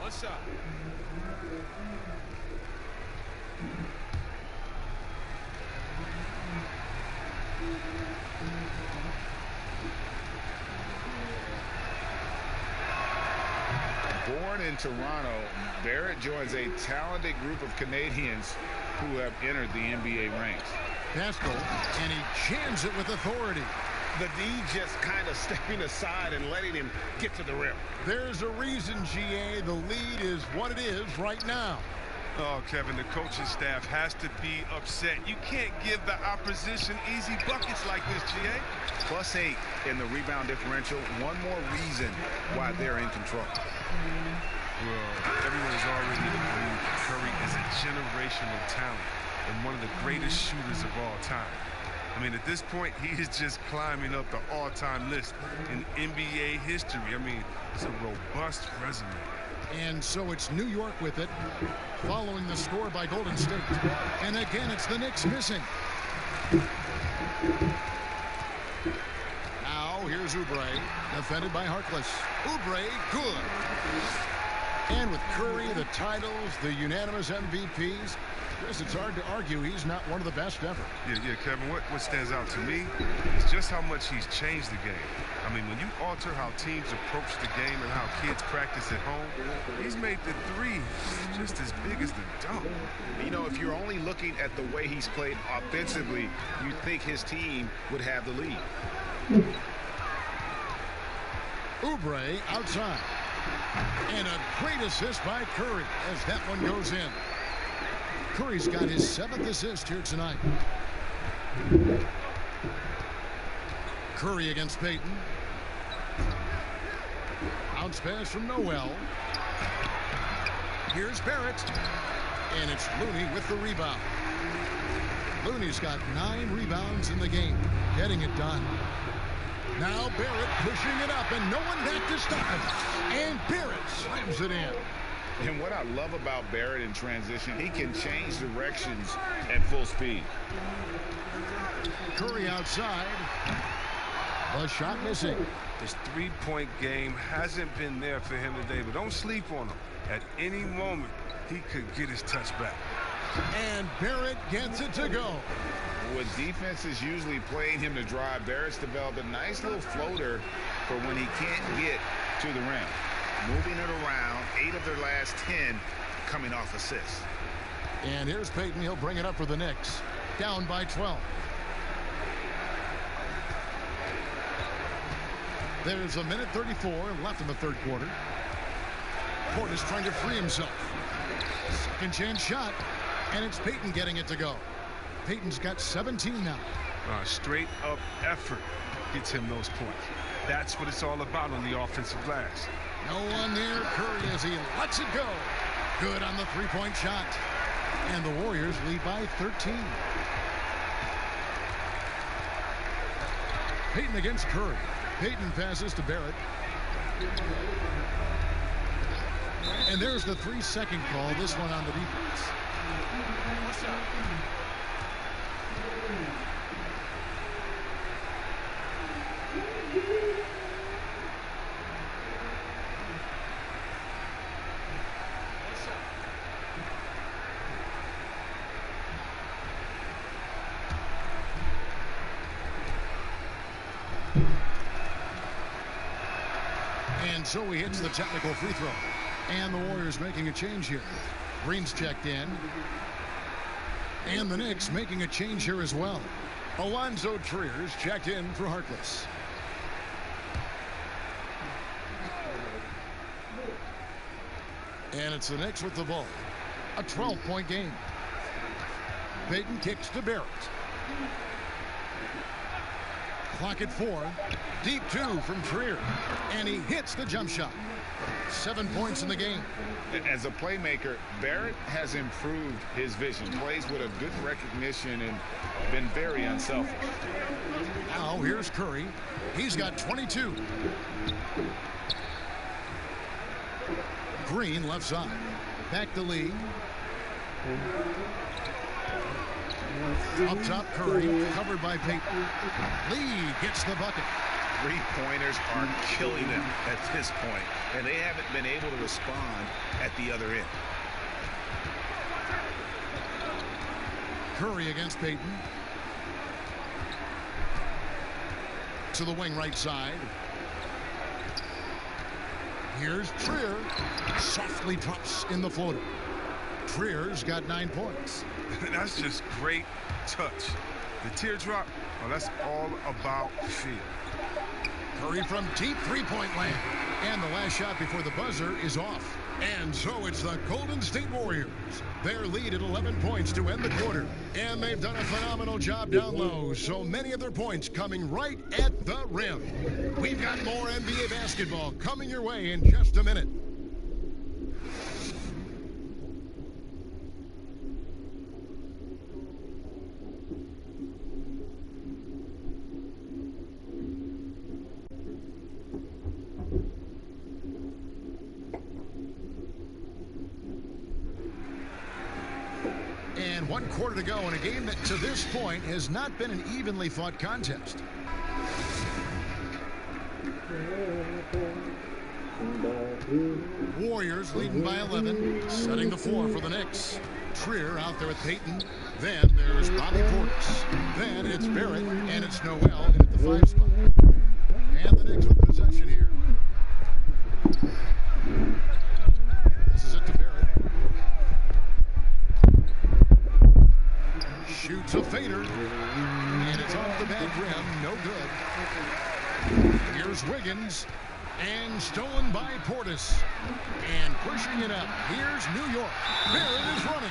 One shot. Born in Toronto, Barrett joins a talented group of Canadians who have entered the NBA ranks. Pascal, and he jams it with authority. The D just kind of stepping aside and letting him get to the rim. There's a reason, GA, the lead is what it is right now. Oh, Kevin, the coaching staff has to be upset. You can't give the opposition easy buckets like this, GA. +8 in the rebound differential. One more reason why they're in control. Well, everyone has already agreed Curry is a generational talent and one of the greatest shooters of all time. I mean, at this point, he is just climbing up the all-time list in NBA history. I mean, it's a robust resume. And so it's New York with it, following the score by Golden State. And again, it's the Knicks missing. Now, here's Oubre, defended by Harkless. Oubre, good. And with Curry, the titles, the unanimous MVPs, Chris, it's hard to argue he's not one of the best ever. Yeah, Kevin, what stands out to me is just how much he's changed the game. I mean, when you alter how teams approach the game and how kids practice at home, he's made the 3 just as big as the dunk. You know, if you're only looking at the way he's played offensively, you'd think his team would have the lead. Oubre outside. And a great assist by Curry as that one goes in. Curry's got his 7th assist here tonight. Curry against Payton. Bounce pass from Noel. Here's Barrett. And it's Looney with the rebound. Looney's got 9 rebounds in the game, getting it done. Now Barrett pushing it up, and no one back to stop him. And Barrett slams it in. And what I love about Barrett in transition, he can change directions at full speed. Curry outside. The shot missing. His 3-point game hasn't been there for him today, but don't sleep on him. At any moment, he could get his touch back. And Barrett gets it to go. With defenses usually playing him to drive, Barrett's developed a nice little floater for when he can't get to the rim. Moving it around, 8 of their last 10 coming off assists. And here's Payton. He'll bring it up for the Knicks. Down by 12. There's a minute 34 left in the third quarter. Portis trying to free himself. Second chance shot. And it's Payton getting it to go. Payton's got 17 now. Straight up effort gets him those points. That's what it's all about on the offensive glass. No one near Curry as he lets it go. Good on the three-point shot. And the Warriors lead by 13. Payton against Curry. Payton passes to Barrett. And there's the 3-second call, this one on the defense. And so he hits the technical free throw. And the Warriors making a change here. Green's checked in. And the Knicks making a change here as well. Alonzo Trier's checked in for Harkless. And it's the Knicks with the ball. A 12-point game. Payton kicks to Barrett. Clock at 4. Deep 2 from Trier. And he hits the jump shot. 7 points in the game. As a playmaker, Barrett has improved his vision. Plays with a good recognition and been very unselfish. Now here's Curry. He's got 22. Green left side. Back to Lee. Up top, Curry, covered by Payton. Lee gets the bucket. Three-pointers are killing them at this point, and they haven't been able to respond at the other end. Curry against Payton. To the wing right side. Here's Trier. Softly drops in the floater. Trier's got 9 points. That's just great touch. The teardrop, well, that's all about feel. Curry from deep three-point land. And the last shot before the buzzer is off. And so it's the Golden State Warriors. Their lead at 11 points to end the quarter. And they've done a phenomenal job down low. So many of their points coming right at the rim. We've got more NBA basketball coming your way in just a minute. And 1 quarter to go in a game that to this point has not been an evenly fought contest. Warriors leading by 11, setting the floor for the Knicks. Trier out there with Payton. Then there's Bobby Portis. Then it's Barrett, and it's Noel in at the 5 spot. And the Knicks with possession here. This is it to Barrett. Shoots a fader, and it's off the back rim, no good. Here's Wiggins, and stolen by Portis. And pushing it up, here's New York. Barrett is running.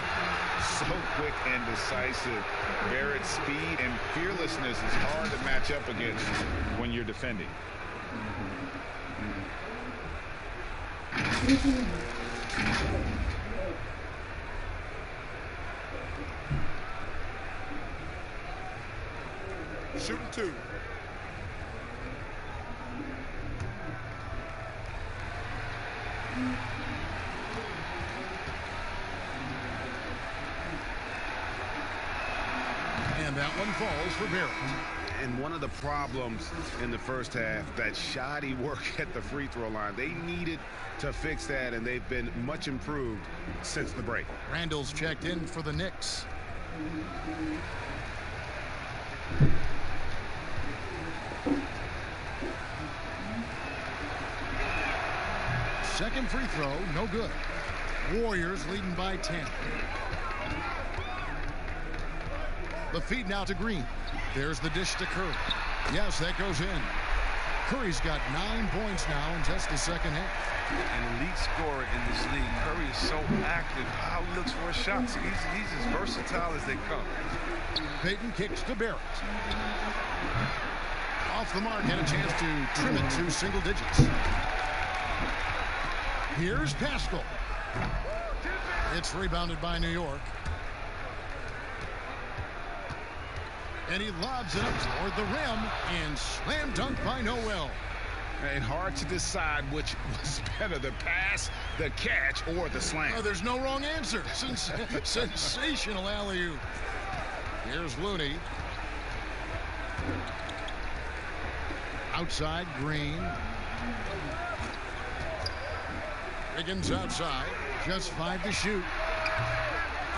So quick and decisive. Barrett's speed and fearlessness is hard to match up against when you're defending. Shooting 2. And that one falls for Barrett. And one of the problems in the first half, that shoddy work at the free throw line. They needed to fix that, and they've been much improved since the break. Randall's checked in for the Knicks. Second free throw, no good. Warriors leading by 10. The feed now to Green. There's the dish to Curry. Yes, that goes in. Curry's got 9 points now in just the second half. An elite scorer in this league. Curry is so active. How he looks for his shots. He's as versatile as they come. Payton kicks to Barrett. Off the mark and a chance to trim it to single digits. Here's Pascal. It's rebounded by New York. And he lobs it up toward the rim and slam dunk by Noel. And hard to decide which was better, the pass, the catch, or the slam. Oh, there's no wrong answer. Sensational alley-oop. Here's Looney. Outside, Green. Wiggins outside. Just 5 to shoot.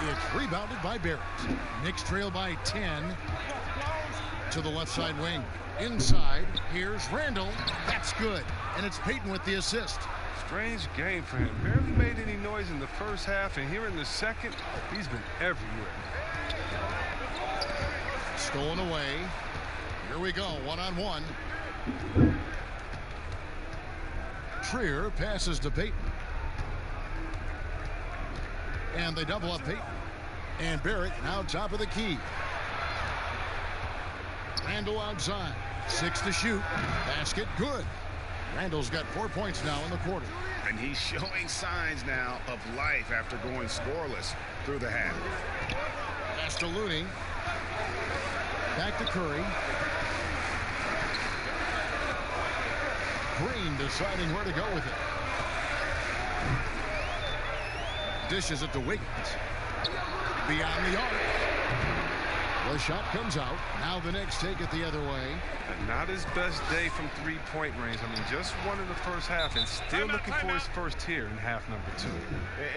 It's rebounded by Barrett. Knicks trail by 10 to the left side wing. Inside, here's Randall. That's good. And it's Payton with the assist. Strange game for him. Barely made any noise in the first half, and here in the second, he's been everywhere. Stolen away. Here we go, one-on-one. Trier passes to Payton. And they double up Payton. And Barrett now top of the key. Randall outside. 6 to shoot. Basket good. Randall's got 4 points now in the quarter. And he's showing signs now of life after going scoreless through the half. Pass to Looney. Back to Curry. Green deciding where to go with it. Dishes it to Wiggins. Beyond the arc. The shot comes out. Now the Knicks take it the other way. And not his best day from three-point range. I mean, just won in the first half and still looking for his first here in half number 2.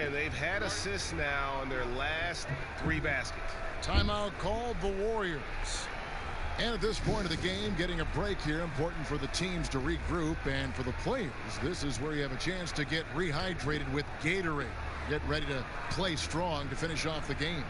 And they've had assists now on their last 3 baskets. Timeout called the Warriors. And at this point of the game, getting a break here, important for the teams to regroup. And for the players, this is where you have a chance to get rehydrated with Gatorade. Get ready to play strong to finish off the game.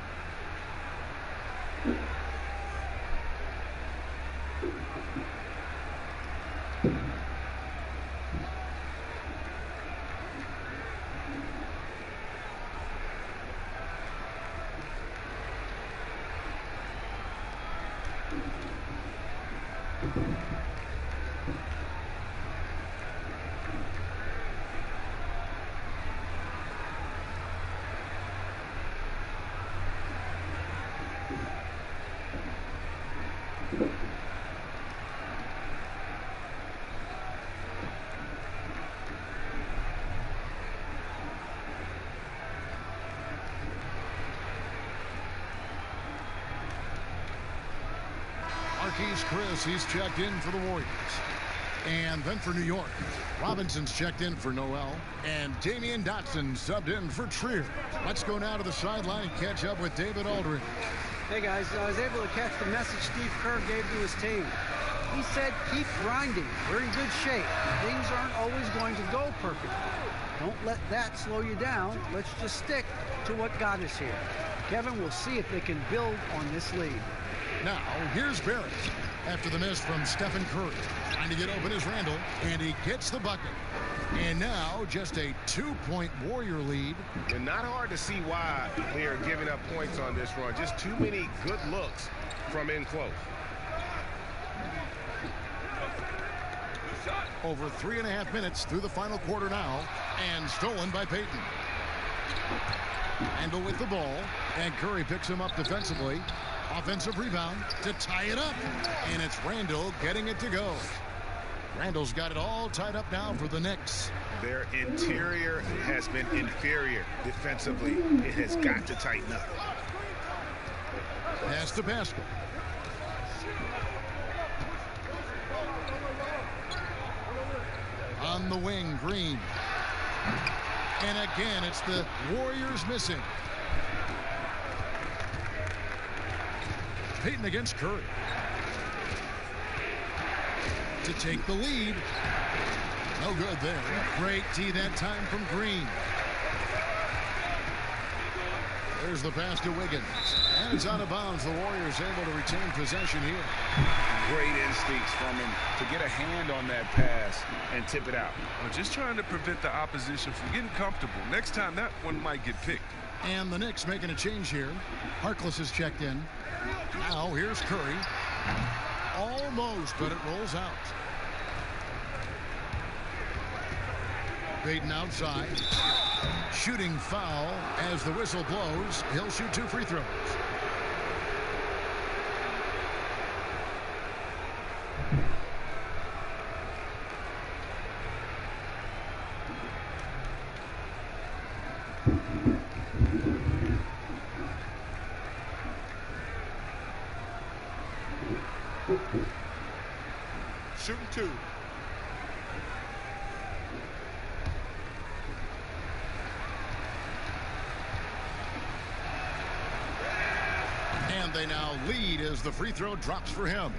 Chris, he's checked in for the Warriors. And then for New York, Robinson's checked in for Noel. And Damian Dotson subbed in for Trier. Let's go now to the sideline and catch up with David Aldridge. Hey guys, I was able to catch the message Steve Kerr gave to his team. He said, keep grinding. We're in good shape. Things aren't always going to go perfectly. Don't let that slow you down. Let's just stick to what got us here. Kevin, we'll see if they can build on this lead. Now, here's Barrett. After the miss from Stephen Curry. Trying to get open is Randall, and he gets the bucket. And now just a 2-point Warrior lead. And not hard to see why they are giving up points on this run. Just too many good looks from in close. Over 3.5 minutes through the final quarter now, and stolen by Payton. Randall with the ball, and Curry picks him up defensively. Offensive rebound to tie it up. And it's Randall getting it to go. Randall's got it all tied up now for the Knicks. Their interior has been inferior defensively. It has got to tighten up. Pass to Pascal. On the wing, Green. And again, it's the Warriors missing. Payton against Curry. To take the lead. No good there. Great D that time from Green. There's the pass to Wiggins. And it's out of bounds. The Warriors able to retain possession here. Great instincts from him to get a hand on that pass and tip it out. Just trying to prevent the opposition from getting comfortable. Next time, that one might get picked. And the Knicks making a change here. Harkless is checked in. Now here's Curry. Almost, but it rolls out. Payton outside. Shooting foul as the whistle blows. He'll shoot 2 free throws. Shooting 2. And they now lead as the free throw drops for him.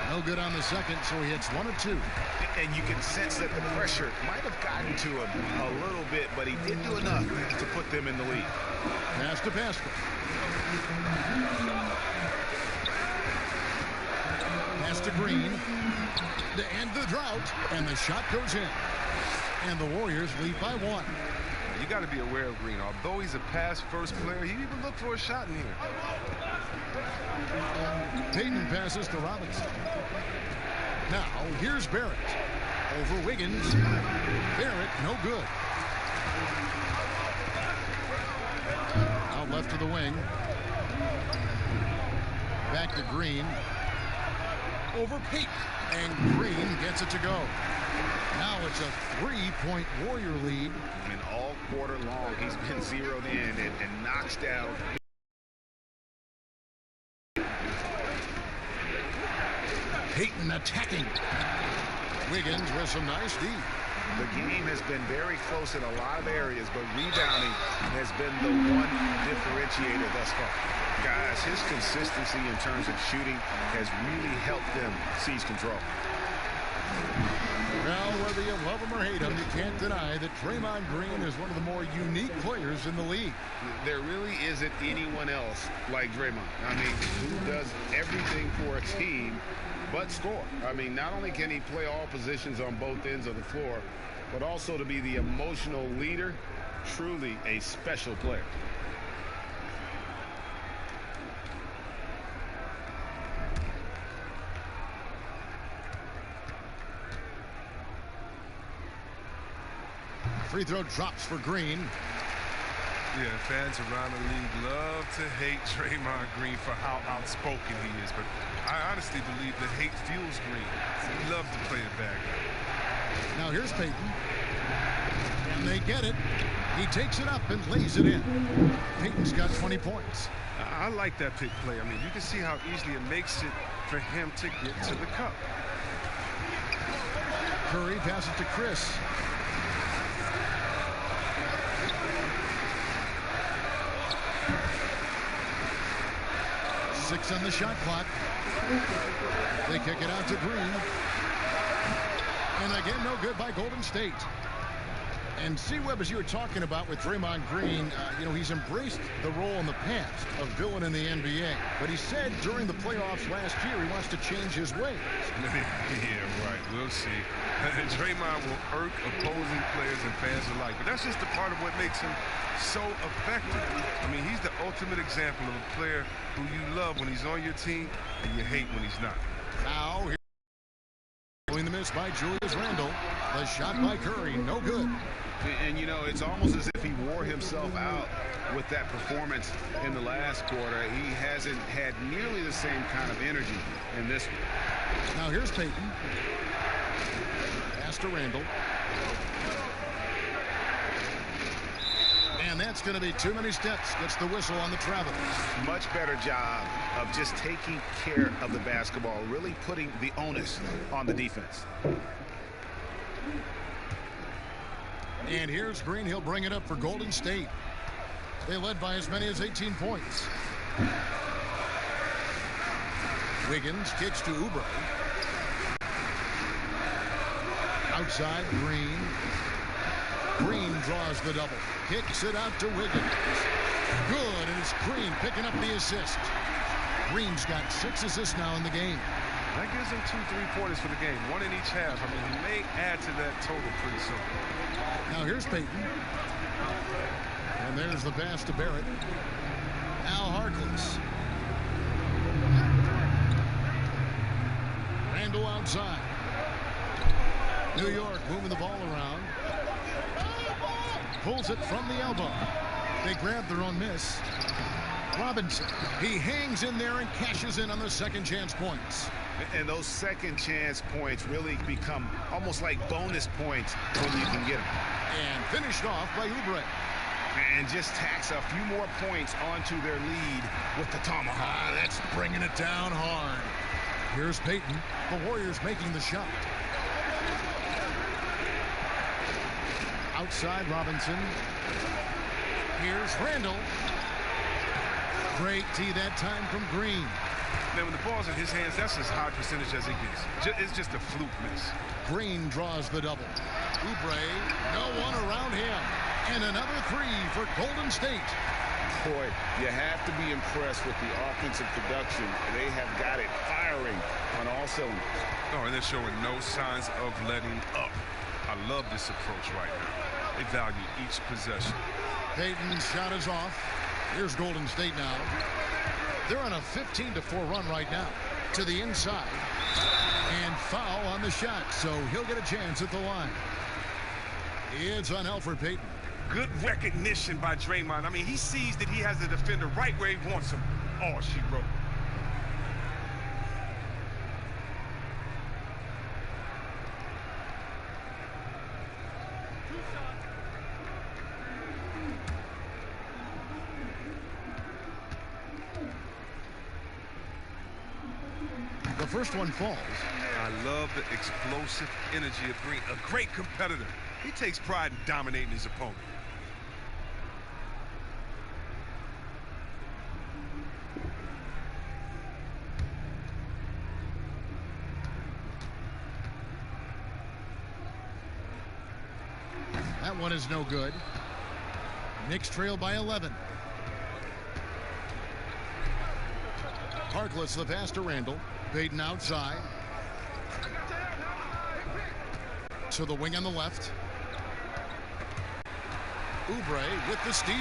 No good on the second, so he hits 1 of 2. And you can sense that the pressure might have gotten to him a little bit, but he did do enough to put them in the lead. Pass to Pascal. Pass to Green. To end the drought, and the shot goes in. And the Warriors lead by 1. You got to be aware of Green. Although he's a pass-first player, he even looked for a shot in here. Payton passes to Robinson. Now, here's Barrett. Over Wiggins. Barrett, no good. Out left to the wing. Back to Green. Over Payton. And Green gets it to go. Now it's a 3-point Warrior lead. And all quarter long, he's been zeroed in and knocks down. Payton attacking. Wiggins with some nice D. The game has been very close in a lot of areas, but rebounding has been the one differentiator thus far. Guys, his consistency in terms of shooting has really helped them seize control. Well, whether you love him or hate him, you can't deny that Draymond Green is one of the more unique players in the league. There really isn't anyone else like Draymond. I mean, who does everything for a team but score. I mean, not only can he play all positions on both ends of the floor, but also to be the emotional leader. Truly a special player. Free throw drops for Green. Yeah, fans around the league love to hate Draymond Green for how outspoken he is, but I honestly believe that hate fuels Green. He loves to play a bad guy. Now here's Payton. And they get it. He takes it up and lays it in. Payton's got 20 points. I like that pick play. I mean, you can see how easily it makes it for him to get to the cup. Curry passes to Chris. Six on the shot clock. They kick it out to Green. And again, no good by Golden State. And see, Webb, as you were talking about with Draymond Green, you know, he's embraced the role in the past of villain in the NBA. But he said during the playoffs last year he wants to change his ways. Yeah, right. We'll see. Draymond will irk opposing players and fans alike. But that's just a part of what makes him so effective. I mean, he's the ultimate example of a player who you love when he's on your team and you hate when he's not. Now, following the miss by Julius Randle. The shot by Curry, no good. And, you know, it's almost as if he wore himself out with that performance in the last quarter. He hasn't had nearly the same kind of energy in this one. Now here's Payton. Pass to Randle. And that's going to be too many steps. Gets the whistle on the travel. Much better job of just taking care of the basketball, really putting the onus on the defense. And here's Green. He'll bring it up for Golden State. They led by as many as 18 points. Wiggins kicks to Oubre. Outside, Green. Green draws the double. Kicks it out to Wiggins. Good, and it's Green picking up the assist. Green's got 6 assists now in the game. That gives him 2 3-pointers for the game, 1 in each half. I mean, he may add to that total pretty soon. Now here's Payton. And there's the pass to Barrett. Now Harkless. Randall outside. New York moving the ball around. Pulls it from the elbow. They grab their own miss. Robinson, he hangs in there and cashes in on the second chance points. And those second chance points really become almost like bonus points when you can get them. And finished off by Oubre. And just tacks a few more points onto their lead with the tomahawk. That's bringing it down hard. Here's Payton. The Warriors making the shot. Outside Robinson. Here's Randall. Great tee that time from Green. Man, when the ball's in his hands, that's as high percentage as he gets. It's just a fluke miss. Green draws the double. Oubre, no one around him. And another 3 for Golden State. Boy, you have to be impressed with the offensive production. They have got it firing on all cylinders. Oh, and they're showing no signs of letting up. I love this approach right now. They value each possession. Payton's shot is off. Here's Golden State now. They're on a 15-4 run right now. To the inside. And foul on the shot, so he'll get a chance at the line. It's on Elfrid Payton. Good recognition by Draymond. I mean, he sees that he has the defender right where he wants him. Oh, she wrote. The first one falls. I love the explosive energy of Green. A great competitor. He takes pride in dominating his opponent. That one is no good. Knicks trail by 11. Harkless the pass to Randall. Payton outside. To the wing on the left. Oubre with the steal.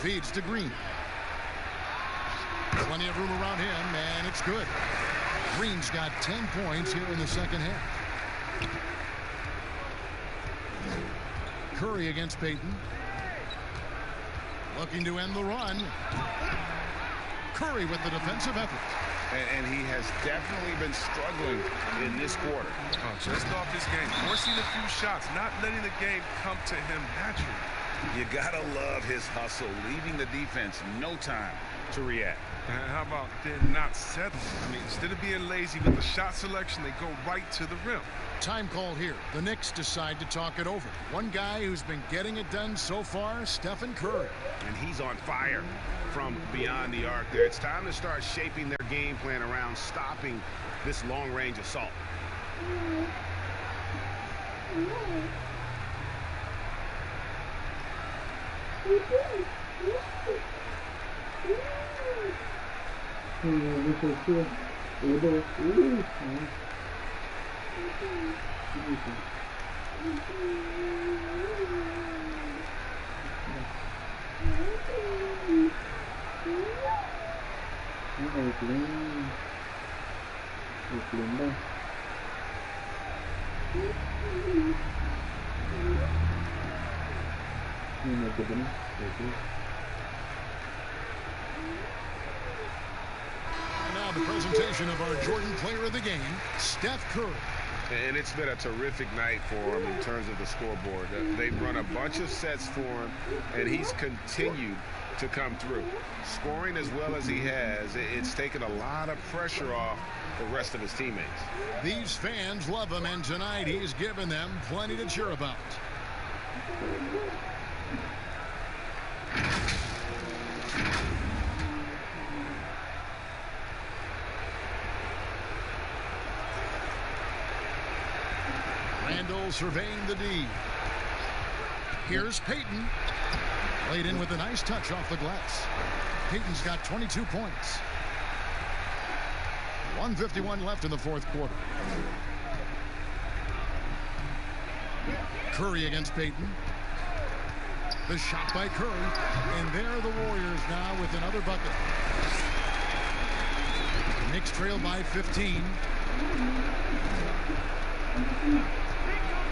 Feeds to Green. Plenty of room around him, and it's good. Green's got 10 points here in the second half. Curry against Payton. Looking to end the run. Curry with the defensive effort. And he has definitely been struggling in this quarter. Oh, just off this game, forcing a few shots, not letting the game come to him naturally. You gotta love his hustle, leaving the defense no time to react. And how about they're not settling? I mean, instead of being lazy with the shot selection, they go right to the rim. Time call here. The Knicks decide to talk it over. One guy who's been getting it done so far, Stephen Curry. And he's on fire from beyond the arc there. It's time to start shaping their game plan around stopping this long-range assault. Now the presentation of our Jordan Player of the Game, Steph Curry. And it's been a terrific night for him in terms of the scoreboard. They've run a bunch of sets for him, and he's continued to come through. Scoring as well as he has, it's taken a lot of pressure off the rest of his teammates. These fans love him, and tonight he's given them plenty to cheer about. Randall surveying the D. Here's Payton. Laid in with a nice touch off the glass. Payton's got 22 points. 1:51 left in the fourth quarter. Curry against Payton. The shot by Curry. And there are the Warriors now with another bucket. Knicks trail by 15.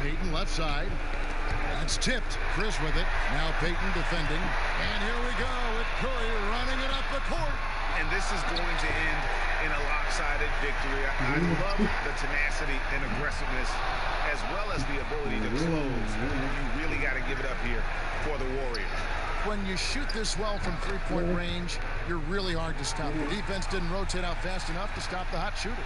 Payton left side. That's tipped. Chris with it. Now Payton defending. And here we go with Curry running it up the court. And this is going to end in a lopsided victory. I love the tenacity and aggressiveness as well as the ability to close. You really got to give it up here for the Warriors. When you shoot this well from three-point range, you're really hard to stop. The defense didn't rotate out fast enough to stop the hot shooters.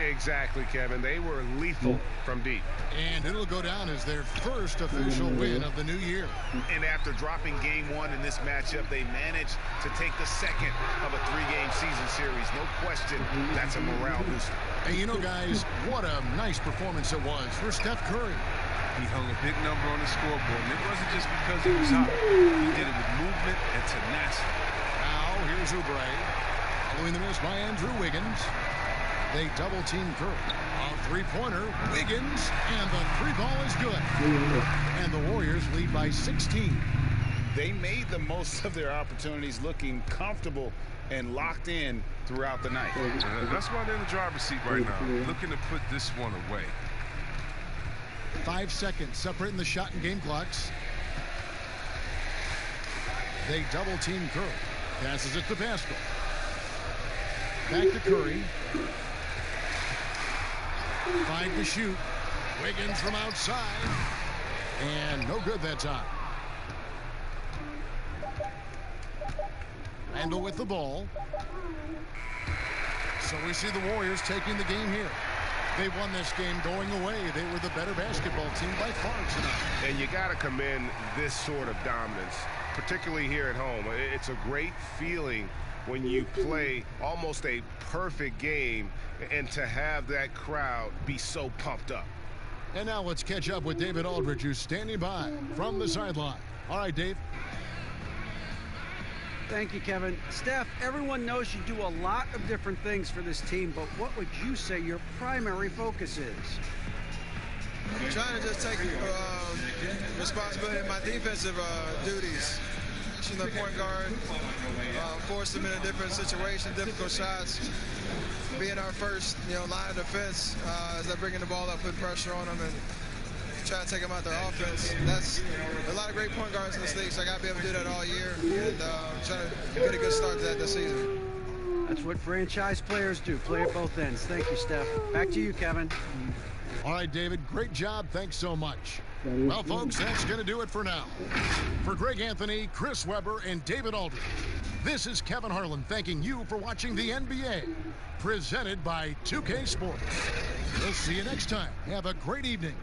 Yeah, exactly, Kevin. They were lethal from deep. And it'll go down as their first official win of the new year. And after dropping game one in this matchup, they managed to take the second of a three-game season series. No question, that's a morale booster. And you know, guys, what a nice performance it was for Steph Curry. He hung a big number on the scoreboard, and it wasn't just because he was hot. He did it with movement and tenacity. Now, here's Oubre. Following the miss by Andrew Wiggins. They double-team Curry. A three-pointer, Wiggins, and the three ball is good. And the Warriors lead by 16. They made the most of their opportunities, looking comfortable and locked in throughout the night. That's why they're in the driver's seat right now, looking to put this one away. 5 seconds separating the shot and game clocks. They double-team Curry. Passes it to Pascal. Back to Curry. 5 to shoot. Wiggins from outside. And no good that time. Randall with the ball. So we see the Warriors taking the game here. They won this game going away. They were the better basketball team by far tonight. And you got to commend this sort of dominance, particularly here at home. It's a great feeling when you play almost a perfect game and to have that crowd be so pumped up. And now let's catch up with David Aldridge, who's standing by from the sideline. All right, Dave. Thank you, Kevin. Steph, everyone knows you do a lot of different things for this team, but what would you say your primary focus is? I'm trying to just take responsibility of my defensive duties. Pushing the point guard, force them in a different situation, difficult shots. Being our first, line of defense as they're bringing the ball up, putting pressure on them, and try to take them out their offense. That's a lot of great point guards in this league, so I got to be able to do that all year and try to get a good start to that this season. That's what franchise players do, play at both ends. Thank you, Steph. Back to you, Kevin. All right, David, great job. Thanks so much. Well, folks, that's going to do it for now. For Greg Anthony, Chris Webber, and David Aldridge, this is Kevin Harlan thanking you for watching the NBA, presented by 2K Sports. We'll see you next time. Have a great evening.